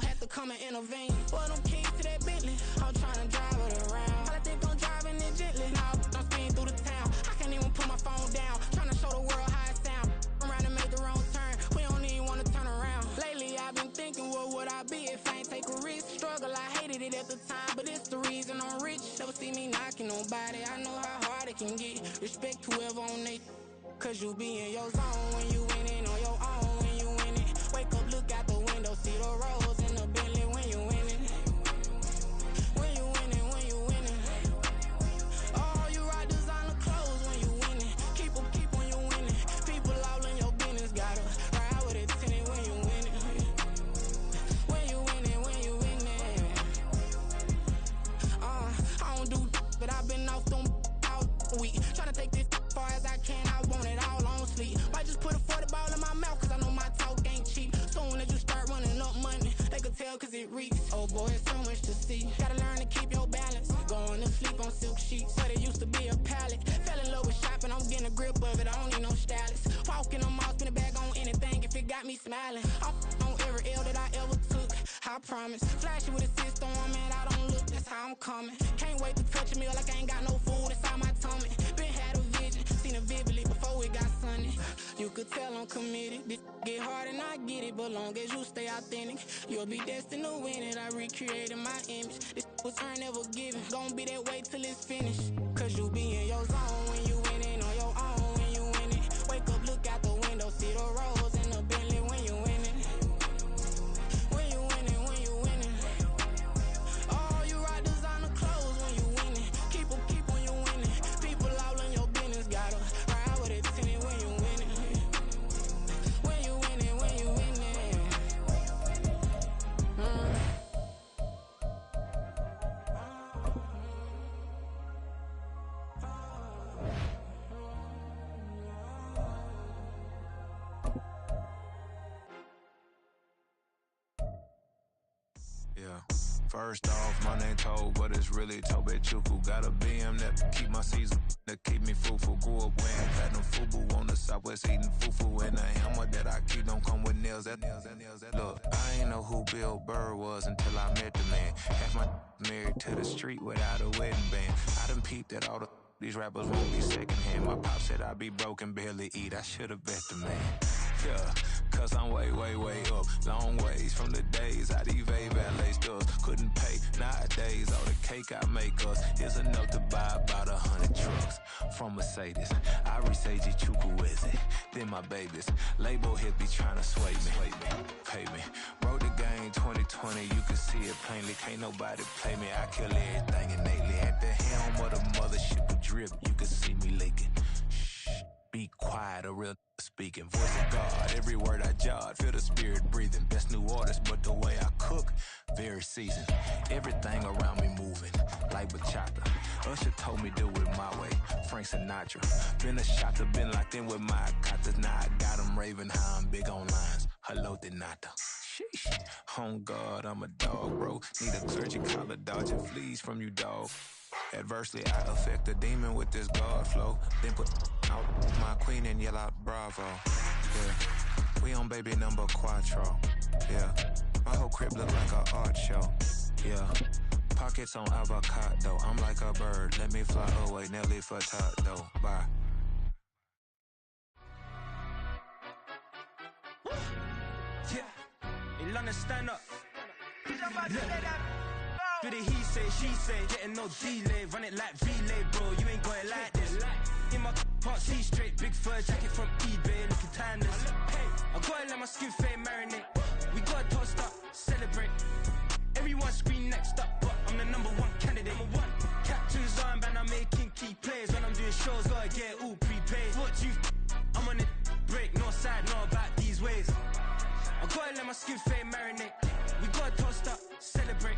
had to come and intervene. Boy, them keys to that Bentley, I'm tryna drive it around. I think I'm driving it gently, now I'm speeding through the town. I can't even put my phone down, tryna show the world how it sound. Around and make the wrong turn, we don't even wanna turn around. Lately I've been thinking, what would I be if I ain't take a risk? Struggle, I hated it at the time, but it's the reason I'm rich. Never see me knocking nobody, I know how hard it can get. Respect whoever on they, cause you be in your zone when you winning on your own when you winning. Wake up, look out the window, see the rose in the Bentley when you winning. When you winning, when you winning. Oh, you rock designer clothes when you winning. Keep when you winning. People all in your business, gotta ride with it tinted when you winning. When you winning, when you winning. I don't do but I've been off them all week. Tryna take this far as I can, I want it all on sleep. Might just put a 40 ball in my mouth, cause I know my talk ain't cheap. Soon as you start running up money, they could tell cause it reeks. Oh boy, it's so much to see. Gotta learn to keep your balance. Going to sleep on silk sheets, but it used to be a pallet. Fell in love with shopping, I'm getting a grip of it, I don't need no stylist. Walking on mall, spin a bag on anything if it got me smiling. I'm on every L that I ever took, I promise. Flashy with a system on, man, I don't look, that's how I'm coming. Can't wait to touch a meal like I ain't got no food inside my tummy. Been had a vision, seen it vividly before it got sunny. You could tell I'm committed, this get hard and I get it, but long as you stay authentic, you'll be destined to win it. I recreated my image, this was earned, never given. Gonna be that way till it's finished, cause you be in your zone when you winning on your own when you winning. Wake up, look out the window, see the rose in the Bentley when you winning. When you winning, when you winning. Oh, you rock designer clothes when you winning. Keep when you winning. People all in your business, gotta ride with it tinted when you winning. When you winning, when you winning. Yeah. First off, my name Toad, but it's really Tobe Chuku. Got a BM that keep my season, that keep me fufu. Grew up wearing platinum fubu on the southwest eating fufu. And the hammer that I keep don't come with nails. Look, I ain't know who Bill Burr was until I met the man. Half my married to the street without a wedding band. I done peeped at all these rappers won't be secondhand. My pop said I'd be broke and barely eat. I should've bet the man. Yeah, cause I'm way, way, way up. Long ways from the days I evade valet stores. Couldn't pay nowadays. All the cake I make us is enough to buy about 100 trucks. From Mercedes, I resage Chukwueze. Then my babies, label hit be trying to sway me. Pay me. Wrote the game 2020, you can see it plainly. Can't nobody play me. I kill everything innately. At the helm drip, you can see me leaking. Shh, be quiet, a real speaking. Voice of God, every word I jot, feel the spirit breathing. Best new artist, but the way I cook, very seasoned. Everything around me moving, like bachata. Usher told me do it my way, Frank Sinatra. Been a shotter, been locked in with my katas. Now I got them raving how I'm big on lines. Hello, Denata. Sheesh. On God, I'm a dog, bro. Need a clergy collar, dodging fleas from you, dog. Adversely, I affect a demon with this God flow. Then put out my queen and yell out bravo. Yeah, we on baby number quattro. Yeah, my whole crib look like an art show. Yeah, pockets on avocado. I'm like a bird. Let me fly away, Nelly Furtado. Bye. Yeah, in London, stand up. Look. Do the he say, she say, getting no delay, run it like relay, bro, you ain't got it like this. In my part C straight, big fur jacket from eBay, looking timeless. Hey, I gotta let my skin fade marinate. We gotta toast up, celebrate. Everyone scream next up, but I'm the number one candidate. Captain's armband, I'm making key plays. When I'm doing shows, gotta get it all prepaid. What you I'm on it, break, no side, no about these ways. I gotta let my skin fade marinate. We gotta toast up, celebrate.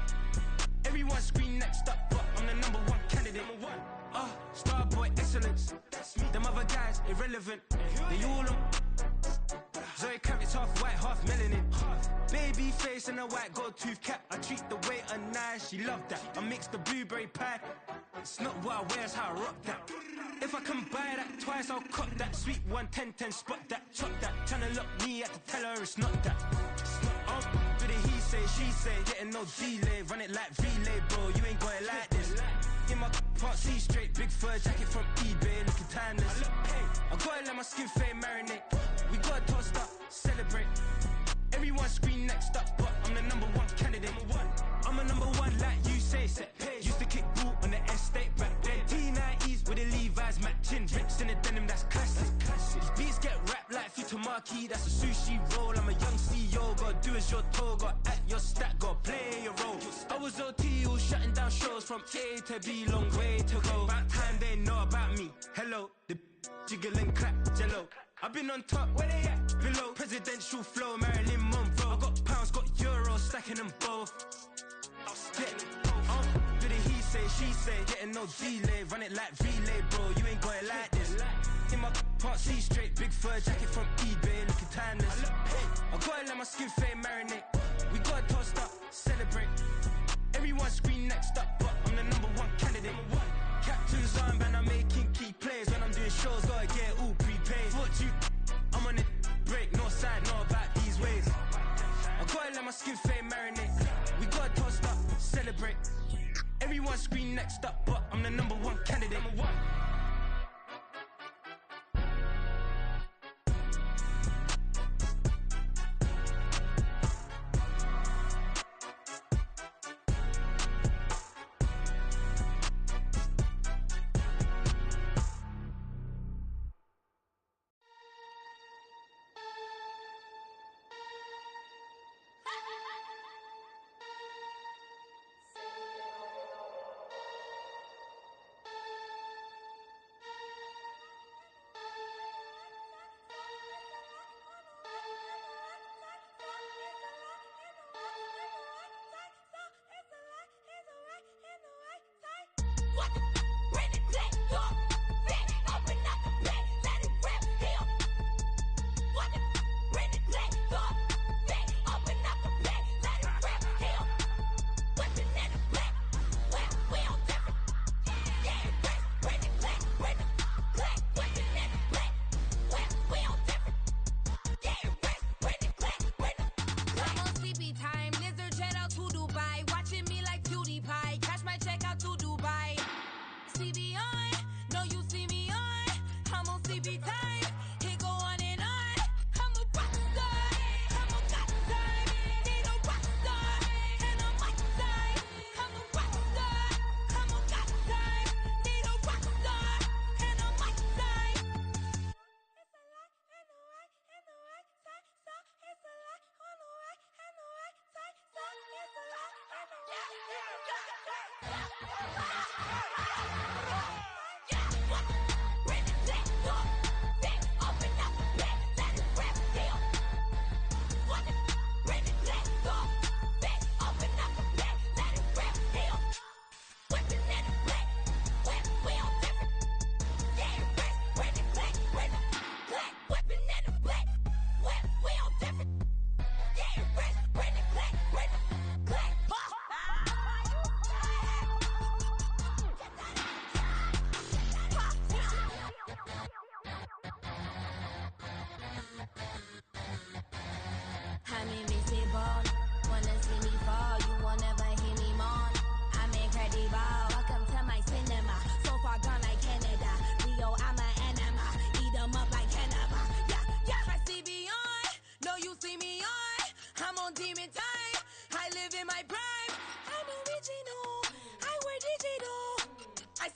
Everyone scream next up, but I'm the number one candidate. Starboy excellence. That's me. Them other guys irrelevant. They all on. Zoe Kravitz half white, half melanin. Baby face and a white gold tooth cap. I treat the waiter nice, she love that. I mix the blueberry pie. It's not what I wear, it's how I rock that. If I can buy that twice, I'll cop that. Sweet 110, spot that, chop that. Tryna lock me at the tell her it's not that. Do the he say, she say, getting no delay, run it like relay, bro, you ain't got it like this. In my part C straight, big fur jacket from eBay, looking timeless. I gotta let my skin fade marinate. We gotta toast up, celebrate. Everyone scream next up, but I'm the number one candidate. I'm a number one like you say, set pay. Used to kick ball on the estate back then. T90s with the Levi's matching. Rips in the denim, that's classic. These beats get wrapped like Futamaki, that's a sushi roll. I'm a young CEO, gotta do as you're told. Gotta act your stat, gotta play your role. I was OT, all shutting down shows from A to B, long way to go. About time they know about me. Hello, the jiggle and clap, jello. I've been on top, where they at? Below, presidential flow, Marilyn Monroe. I got pounds, got euros, stacking them both. Yeah. Do the he say, she say, getting no delay, run it like relay, bro, you ain't got it like this. In my part C straight, big fur jacket from eBay, looking timeless. I gotta let my skin fade marinate. We gotta toast up, celebrate. Everyone scream next up, but I'm the number one candidate. Captain's armband, I'm making key plays. When I'm doing shows, gotta get it all prepaid. What you I'm on it, break, no side, no about these ways. I gotta let my skin fade marinate. We gotta toast up, celebrate. Everyone scream next up, but I'm the number one candidate.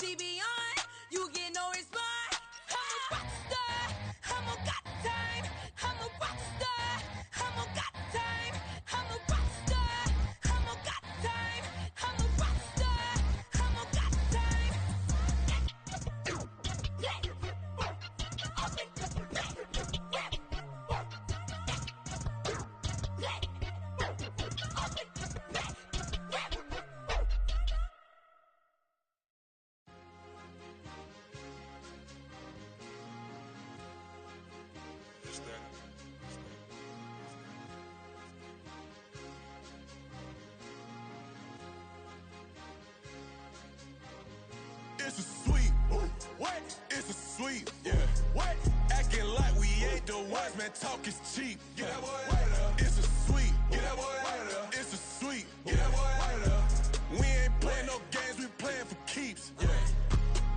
TV on, you get no response. I'm a rock star, I'm a got time. I'm a rock star, I'm a got time. I'm a rock star, I'm a got time. I'm a rock star, I'm a got time. It's a sweep. What? It's a sweep. Yeah. What? Acting like we ain't the ones, man. Talk is cheap. Get that boy out of there. It's a sweep. Get that boy out of there. It's a sweep. Get that boy out of there. We ain't playing no games, we playing for keeps. Yeah.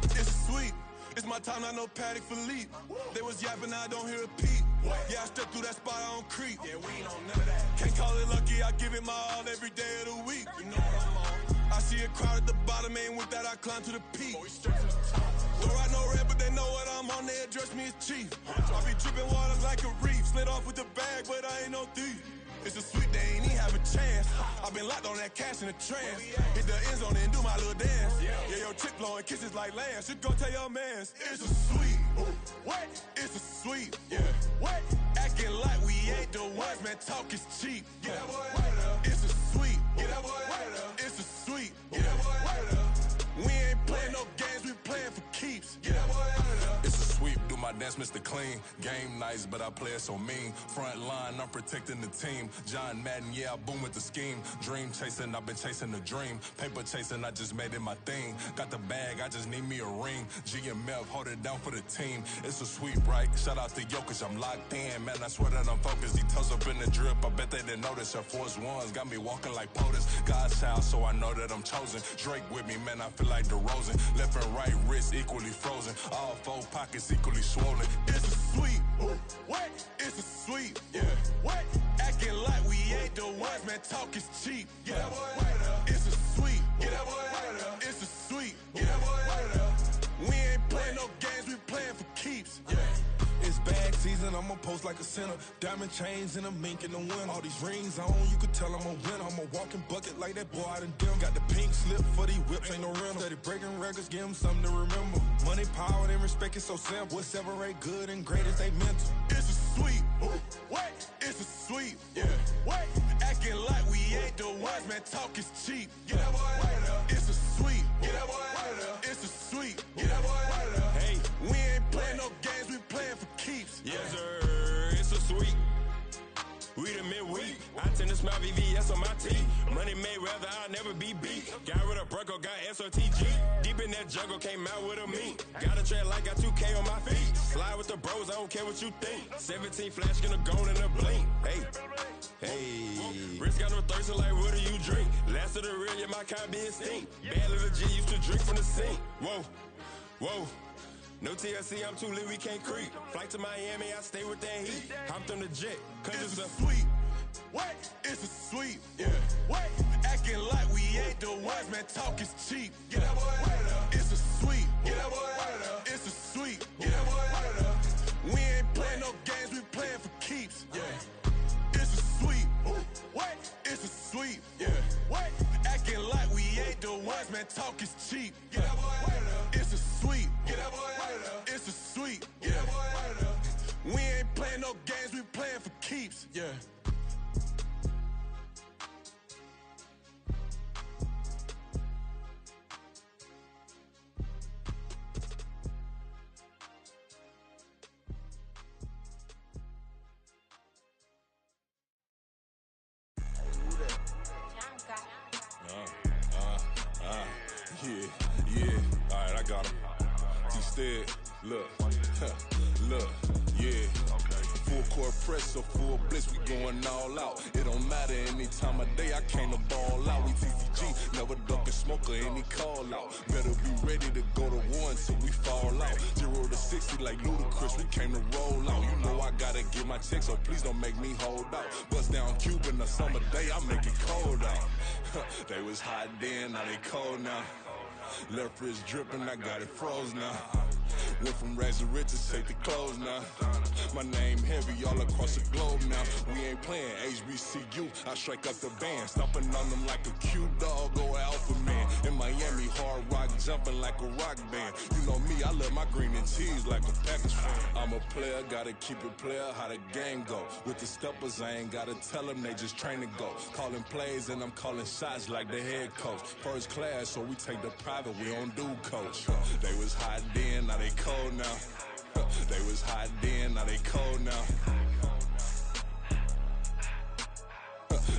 It's a sweep. It's my time, not no Patty Philippe. They was yapping, I don't hear a peep. Yeah, I step through that spot, I don't creep. Yeah, we ain't on none of that. Can't call it lucky, I give it my all every day of the week. You know what I'm on. I see a crowd at the bottom, ain't with that, I climb to the peak. Don't ride no red, but they know what I'm on, they address me as chief. I be dripping water like a reef, slid off with the bag, but I ain't no thief. It's a sweet, they ain't even have a chance. I been locked on that cash in a trance. Hit the end zone and do my little dance. Yeah, your chick blowing kisses like Lance. You go tell your mans. It's a sweet. What? It's a sweet. Yeah. What? Acting like we ain't the ones, man. Talk is cheap. Get that boy out of there. It's a sweet. Get that boy out of there. It's a sweet. Get that boy out of there. We ain't playing no games, we playing for keeps. Get that boy out of there. It's a sweep, do my dance, Mr. Clean. Game nice, but I play it so mean. Front line, I'm protecting the team. John Madden, yeah, I boom with the scheme. Dream chasing, I've been chasing the dream. Paper chasing, I just made it my thing. Got the bag, I just need me a ring. GMF, hold it down for the team. It's a sweep, right? Shout out to Jokic, I'm locked in. Man, I swear that I'm focused. He toes up in the drip, I bet they didn't notice. Her force ones got me walking like POTUS. God's child, so I know that I'm chosen. Drake with me, man, I feel like DeRozan. Left and right wrist equally frozen. All four pockets equally swollen. It's a sweep. What? It's a sweep. Yeah. What? Acting like we ain't the ones, man. Talk is cheap. Get that boy out of there. It's a sweep. Get that boy out of there. It's a sweep. Get that boy out of there. We ain't playing no games, we playing for keeps. Yeah. It's bag season, I'ma post like a sinner. Diamond chains and a mink in the wind. All these rings on, you could tell I'm a winner. I'm a walking bucket like that boy out in dim. Got the pink slip for these whips, ain't no rental. Steady breaking records, give them something to remember. Money, power, and respect is so simple. What separate good and great is they mental. It's a sweep. What? It's a sweep. Yeah. What? Acting like we ain't the ones, man. Talk is cheap. Get that boy out of there. It's a sweep. Get that boy out of there. It's a sweep. Get that boy out of there. Hey, we ain't playing no games, we playing for keeps. Yes, sir. It's a sweep. We the midweek. I tend to smell VVS on my teeth. Money made rather I'll never be beat. Got rid of Bronco, got SOTG. Deep in that jungle, came out with a meat. Got a tread like got 2K on my feet. Slide with the bros, I don't care what you think. 17 flash gonna go in a blink. Hey. Wrist got no thirst, like what do you drink? Last of the real, yeah, my kind be extinct. Bad little G used to drink from the sink. Whoa. No TLC, I'm too lit, we can't creep. Flight to Miami, I stay with that heat. Hopped on the jet, cause it's a sweep. What? It's a sweep. Yeah. What? Acting like we ain't the ones, man. Talk is cheap. Get that boy out of there. It's a sweep. Get that boy out of there. It's a sweep. Get that boy out of there. We ain't playing no games, we playing for keeps. Yeah. It's a sweep. What? It's a sweep. Yeah. What? Acting like we ain't the ones, man. Talk is cheap. Get that boy out of there. It's a sweep. Get that boy out of there. It's a sweep. Get that boy out of there. We ain't playing no games, we playing for keeps. Yeah. Yeah. Alright, I got him. T-Stead, look, yeah. Full court press, so full blitz, we going all out. It don't matter any time of day, I came to ball out. We TCG, never ducking smoke or any call out. Better be ready to go to war until we fall out. 0 to 60 like Ludacris, we came to roll out. You know I gotta get my check, so please don't make me hold out. Bust down Cuban a summer day, I make it cold out. They was hot then, now they cold now. Left wrist dripping, I got it froze now. Went from rags to riches, take the clothes now. My name heavy all across the globe now. We ain't playing HBCU, I strike up the band. Stomping on them like a cute dog or alpha man. In Miami, hard rock jumping like a rock band. You know me, I love my green and cheese like a Packers fan. I'm a player, gotta keep it player, how the game go. With the steppers, I ain't gotta tell them, they just train to go. Calling plays and I'm calling shots like the head coach. First class, so we take the private, we don't do coach. They was hot then, now they cold now. They was hot then, now they cold now.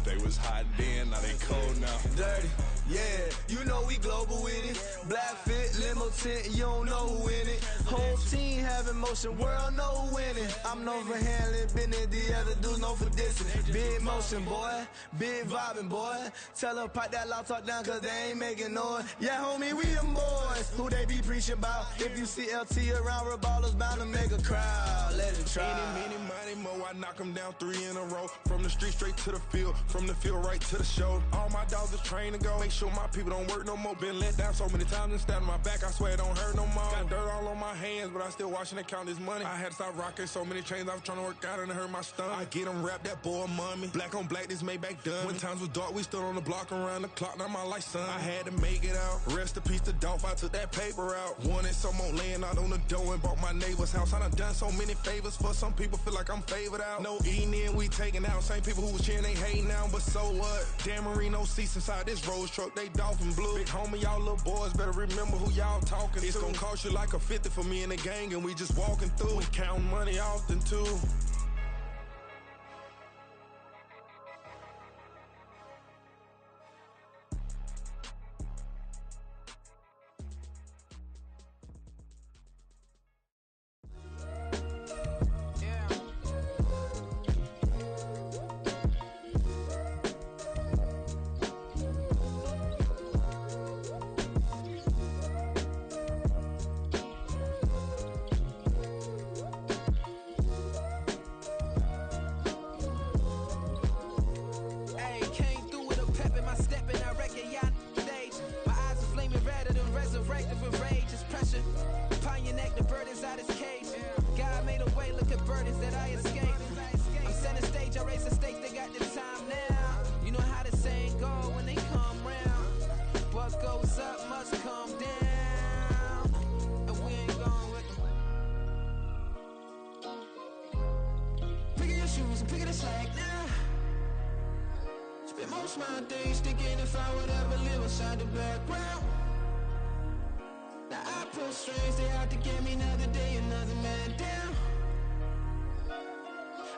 They was hot then, now they cold now. Dirty, yeah, you know we global with it. Black fit, limo tint, you don't know who in it. Whole team having motion, world know who winning. I'm known for handling business, the other dudes known for dissing. Big motion, boy, big vibing, boy. Tell her pipe that loud talk down, cause they ain't making noise. Yeah, homie, we them boys, who they be preaching about. If you see LT around, Reballo's bound to make a crowd. Let it try. Any, money, mo, I knock them down 3 in a row. From the street straight to the field, from the field right to the show. All my dogs is trained to go. Make sure my people don't work no more. Been let down so many times and stabbed my back, I swear it don't hurt no more. Got dirt all on my hands, but I still watching and count this money. I had to stop rocking so many chains, I was trying to work out and it hurt my stomach. I get them wrapped, that boy mommy. Black on black, this Maybach done. When times was dark, we stood on the block around the clock, now my life son. I had to make it out. Rest in peace to Dolph, I took that paper out. Wanted some more laying out on the dough and bought my neighbor's house. I done so many favors for some people, feel like I'm favored out. No eating in, we taking out. Same people who was cheering, they hating now, but so what? Dan Marino seats inside this Rolls truck, they dolphin blue. Big homie, y'all little boys better remember who y'all talking to. It's gonna cost you like a 50 for me and the gang, and we just walking through. We counting money often too. My days thinking if I would ever live inside the background. Now I pull strings, they out to get me another day, another man down.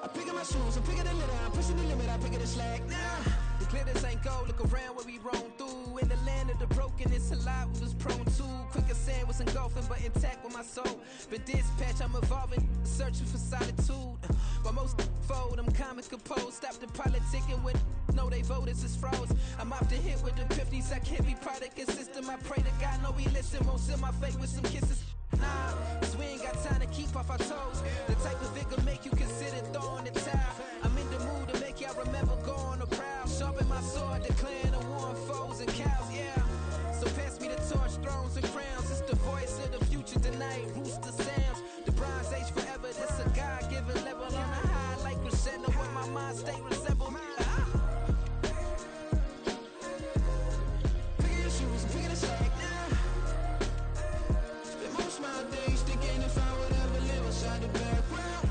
I pick up my shoes, I'm picking the litter, I'm pushing the limit, I pick up the slack now. The glitters ain't gold, look around where we roam through. In the land of the broken, it's a lot we was prone to. Quicker sand was engulfing, but intact with my soul. Been dispatched, I'm evolving, searching for solitude. But most fold, I'm comic composed. Stop the politicking when know they voters is froze. I'm off the hit with the 50s, I can't be product and system. I pray to God, know he listen, won't seal my fate with some kisses. Nah, cause we ain't got time to keep off our toes. The type of vigor make you consider throwing the towel. I'm in the mood to make y'all remember going to proud. Sharpen my sword, declaring the war on foes and cows, yeah. So pass me the torch, thrones and crowns. It's the voice of the future tonight, rooster sounds. The Bronze Age forever, this a God-given level. On a high like crescendo when my mind state resemble. Pick your shoes and pick the slack now. Spend most of my days thinking if I would ever live inside the background.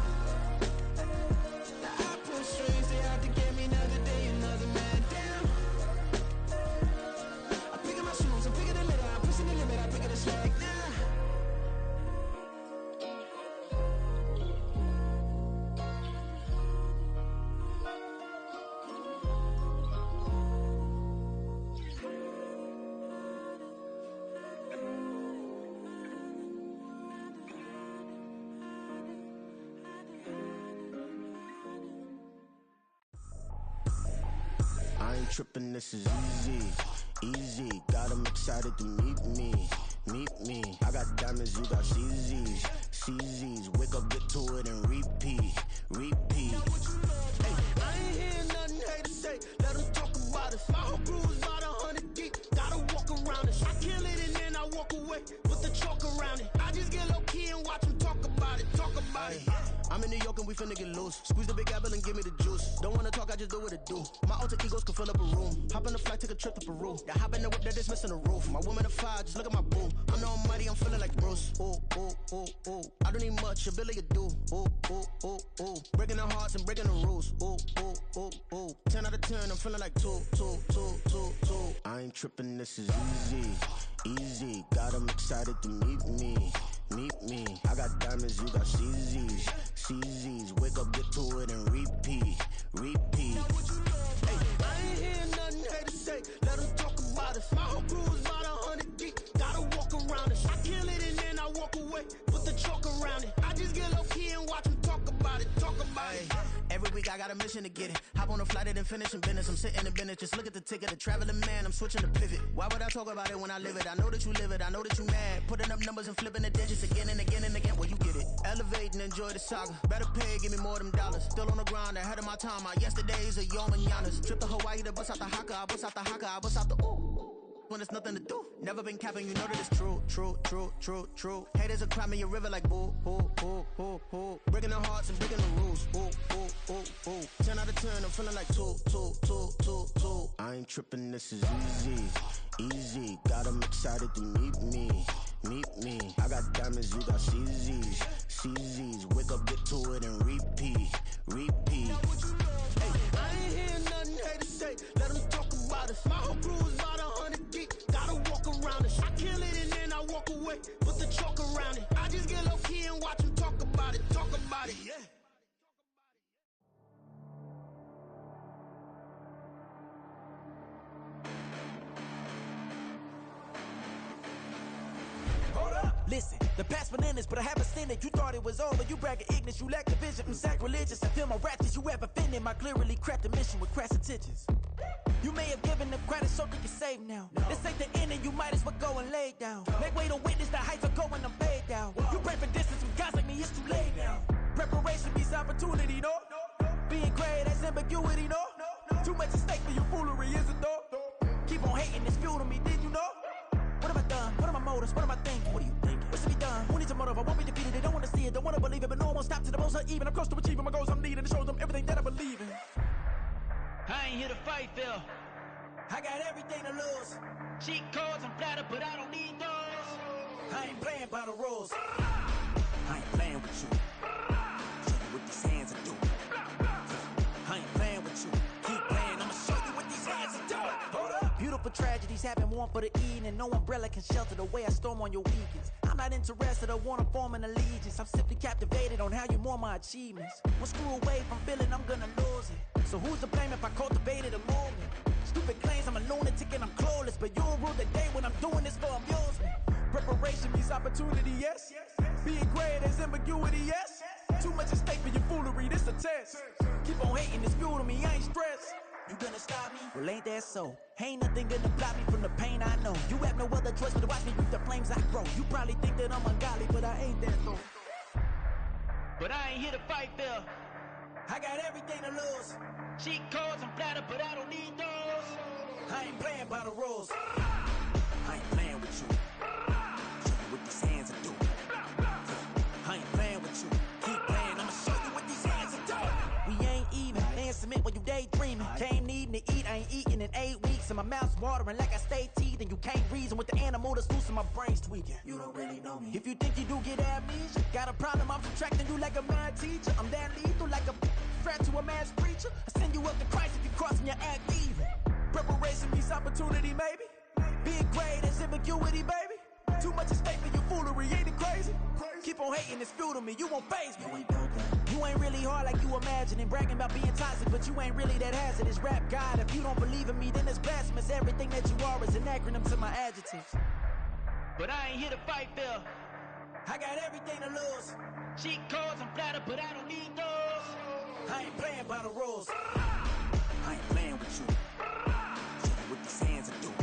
Now I pull strings, they out to get me another day, another man down. I pick up my shoes, I'm picking the litter, I'm pushing the limit, I pick up the slack now. I ain't tripping, this is easy, easy. Got 'em excited to meet me. I got diamonds, you got CZs. Wake up, get to it and repeat. Hey, I ain't hearing nothing haters say. Let 'em talk about it. My whole crew is about 100 deep. Gotta walk around it. I kill it and then I away with the chalk around it. I just get low key and watch them talk about it. I'm in New York and we finna get loose. Squeeze the big apple and give me the juice. Don't wanna talk, I just do what it do. My alter egos can fill up a room. Hop on the flight, take a trip to Peru. Yeah, hop in the whip, that is missing the roof. My woman a fire, just look at my boo. I'm the almighty, I'm feeling like Bruce. Ooh, ooh, ooh, ooh. I don't need much, ability to do. Ooh, ooh, ooh, ooh. Breaking the hearts and breaking the rules. Ooh, ooh, ooh, ooh. 10 out of 10, I'm feeling like 2. I ain't tripping, this is easy. Got 'em excited to meet me. I got diamonds, you got CZs. Wake up, get to it and repeat. Hey, I ain't hear nothing haters say. Let 'em talk about us. My whole crew is about 100 deep. Gotta walk around us. I kill it and then I walk away. Put the chalk around it. I just get low key and watch them talk about it. Every week I got a mission to get it. Hop on a flight and then finish in business. I'm sitting in business. Just look at the ticket. The traveling man, I'm switching to pivot. Why would I talk about it when I live it? I know that you live it. I know that you mad. Putting up numbers and flipping the digits again and again and again. Well, you get it. Elevate and enjoy the saga. Better pay, give me more of them dollars. Still on the grind, ahead of my time. My yesterdays are your mananas. Trip to Hawaii to bust out the haka. I bust out the haka. I bust out the ooh. When there's nothing to do. Never been capping, you know that it's true. Haters will cry me a river like boo. Breaking the hearts and breaking the rules. Ooh. 10 out of 10, I'm feeling like 2. I ain't tripping, this is easy. Got 'em excited to meet me. I got diamonds, you got CZs. Wake up, get to it and repeat. Hey, I ain't hear nothing haters say. Let 'em talk about us. My whole crew is about 100 deep. Gotta walk around us. I kill it and then I walk away. Put the chalk around it. I just get low key and watch them talk about it. Yeah. Hold up. Listen, the past bananas, but I haven't seen it. You thought it was over, you bragging ignorance, you lack the vision. I'm sacrilegious, I feel my raptors, you have offended my clearly crafted mission with crass intentions. You may have given them credit so they can save now. This ain't the end and you might as well go and lay down. Make way to witness the heights are going, I'm paid down. You pray for distance with guys like me, it's too late now. Preparation means opportunity, no? Being great, that's ambiguity, no? Too much at stake for your foolery, is it though? Keep on hating, it's fuel to me, did you know? What have I done? What are my motives? What am I thinking? What are you thinking? What's to be done? Who needs a motive? I won't be defeated. They don't want to see it, don't want to believe it, but no one won't stop to the most uneven. I'm close to achieving my goals I'm needing to show them everything that I believe in. I ain't here to fight, Phil. I got everything to lose. Cheat codes, I'm flattered, but I don't need those. I ain't playing by the rules. I ain't playing with you. Show you what these hands are doing. I ain't playing with you. Keep playing, I'ma show you what these hands are doing. Hold up. Beautiful tragedies happen, one for the evening. No umbrella can shelter the way I storm on your weekends. I'm not interested, I wanna form an allegiance. I'm simply captivated on how you more my achievements. One screw away from feeling I'm gonna lose it. So who's to blame if I cultivated a movement? Stupid claims I'm a lunatic and I'm clueless, but you'll rule the day when I'm doing this for amusement. Preparation means opportunity, yes. Being great is ambiguity, yes. Too much at stake for your foolery, this a test. Keep on hating, it's fuel to me, I ain't stressed. You gonna stop me? Well, ain't that so? Ain't nothing gonna block me from the pain I know. You have no other choice but to watch me reap the flames I grow. You probably think that I'm ungodly, but I ain't that though. But I ain't here to fight, Phil. I got everything to lose. Cheat codes, I'm flattered, but I don't need those. I ain't playing by the rules. I ain't playing with you. Show you what these hands are doing. I ain't playing with you. Keep playing, I'ma show you what these hands are doing. We ain't even. Laying cement when you daydreaming. Came needing to eat, I ain't eating in 8 weeks. And my mouth's watering like I stay teeth. And you can't reason with the animal that's loose and my brain's tweaking. You don't really know me. If you think you do get amnesia, got a problem, I'm subtracting you like a mad teacher. I'm that lethal like a threat to a mass preacher. I send you up to Christ if you crossing your act evil. Preparation means opportunity, maybe. Being great is ambiguity, baby. Too much at stake for your foolery, ain't it crazy? Keep on hating, it's fuel to me, you won't faze me. You ain't really hard like you imagining. Bragging about being toxic, but you ain't really that hazardous. Rap God, if you don't believe in me, then it's blasphemous. Everything that you are is an acronym to my adjectives. But I ain't here to fight, Phil. I got everything to lose. Cheat codes, I'm flattered, but I don't need those. I ain't playing by the rules. I ain't playing with you. Show you what these hands are doing.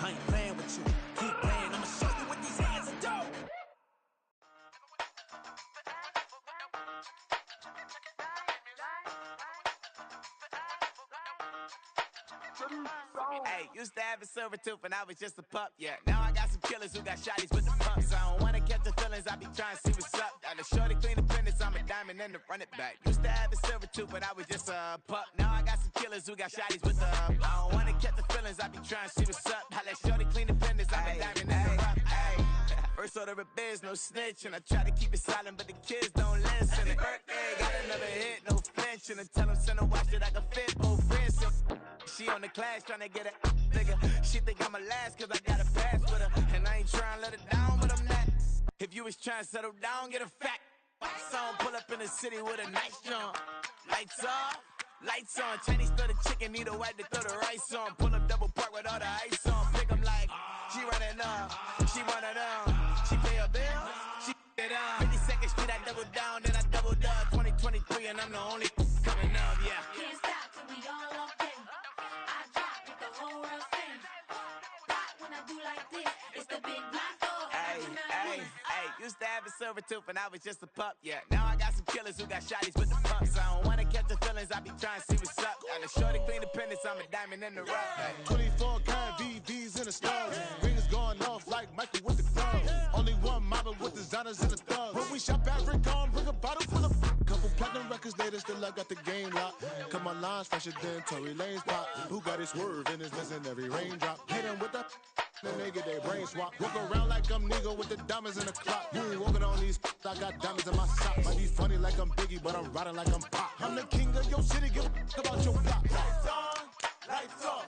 I ain't playing with you. Keep playing, I'ma show you what these hands are doing. Hey, used to have a silver tooth when I was just a pup, yeah. Now I got some killers who got shotties with the pumps. I don't wanna catch the feelings, I be trying to see what's up. Got a shorty clean the fitness, I'm a diamond and to run it back. Used to have a silver tooth when I was just a pup. Now I got some killers who got shotties with the I don't wanna catch the feelings, I be trying to see what's up. I let shorty clean the fitness, I'm a diamond and to run it back. First order of biz, no snitch, and I try to keep it silent, but the kids don't listen. And birthday, got another hit, no flinch, and I tell them send a watch that I can fit both wrists. She on the class tryna get a nigga. She think I'm a last cause I got a pass with her. And I ain't tryna let her down, but I'm not. If you was tryna settle down, get a fat song. Pull up in the city with a nice jump. Lights off, lights on. Chinese throw the chicken, need a wipe to throw the rice on. Pull up double park with all the ice on. Pick 'em like, she running up, she one of them. She pay her bills, she it up. 52nd Street, I double down, then I doubled up. 2023 and I'm the only coming up, yeah. Can't stop till we all up in. I drop with the whole world sing. Pop when I do like this, it's the big block door. Hey, used to have a silver tooth when I was just a pup, yeah. Now I got some killers who got shotties with the pumps. I don't wanna catch the feelings, I be trying to see what's up. Got a shorty clean the pendants, I'm a diamond in the rough. Hey. 24 karat VVs in the stars. Rings going off like Michael with the gloves. Only one model with designers in the thugs. When we shop at Rick on, bring a bottle full of couple platinum records later, still I got the game locked. Cut my lines fresher than Tory Lane's pop. Who got his swerve and is missing every raindrop. Hit him with the then they get their brain swap. Walk around like I'm nigga with the diamonds in the clock. You ain't walking on these, I got diamonds in my socks. Might be funny like I'm Biggie, but I'm riding like I'm Pop. I'm the king of your city, give a about your block. Lights on, lights off.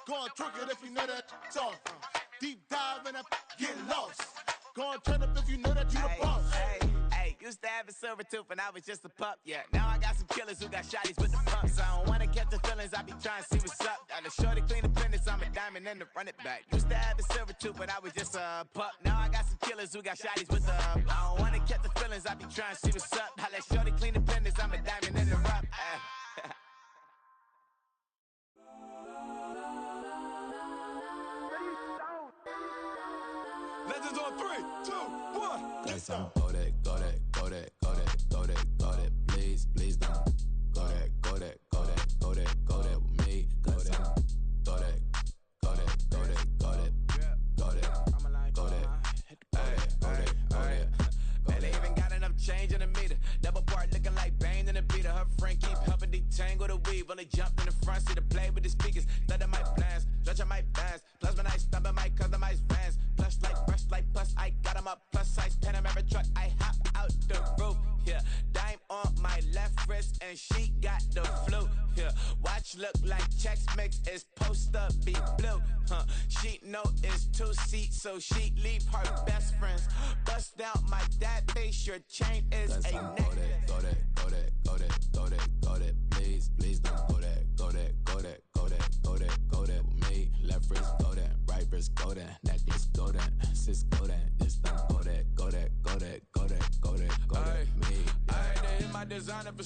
Go on, twerk it if you know that it's off. Deep dive and get lost. Go on, turn up if you know that you the boss. Hey, used to have a silver tooth when I was just a pup, yeah. Now I got some killers who got shotties with the pumps. I don't wanna catch the feelings, I be trying to see what's up. Got a shorty clean the pendants, I'm a diamond and to run it back. Used to have a silver tooth when I was just a pup. Now I got some killers who got shotties with the I don't wanna catch the feelings, I be trying to see what's up. I let shorty clean the pendants, I'm a diamond and to run it back. Legends on 3, 2, 1. Let's go that, go that, go that, go that, go that, go that. Please, please don't. Go that, go that, go that, go that, go that with me. Go that, go that, go that, go that, go that, go that, go that, go that. Man, they even got enough change in the meter. Double part looking like Bane in the beater. Her friend keep helping detangle the weave. When they jumped in the front seat to play with the speakers. Thunder my plans, stretch on my bands. Plus when I stumble my customize vans. Plush like brush like plus I got 'em up. Plus size Panamera truck, I hop out the roof. Yeah, dime on my left wrist and she got the flu. Yeah, watch look like checks mix is post up be blue. She know it's 2 seats, so she leave her best friends. Bust out my dad face, your chain is Let's a go neck. that, go that, go that, go that, go that, go that. Please, please don't go that, go that, go that, go that, go that, go that with me. Left wrist go that, right wrist go that, necklace go that, sis go that, it's done go that, go that, go that, go that, go that, go that, me. I hit my designer for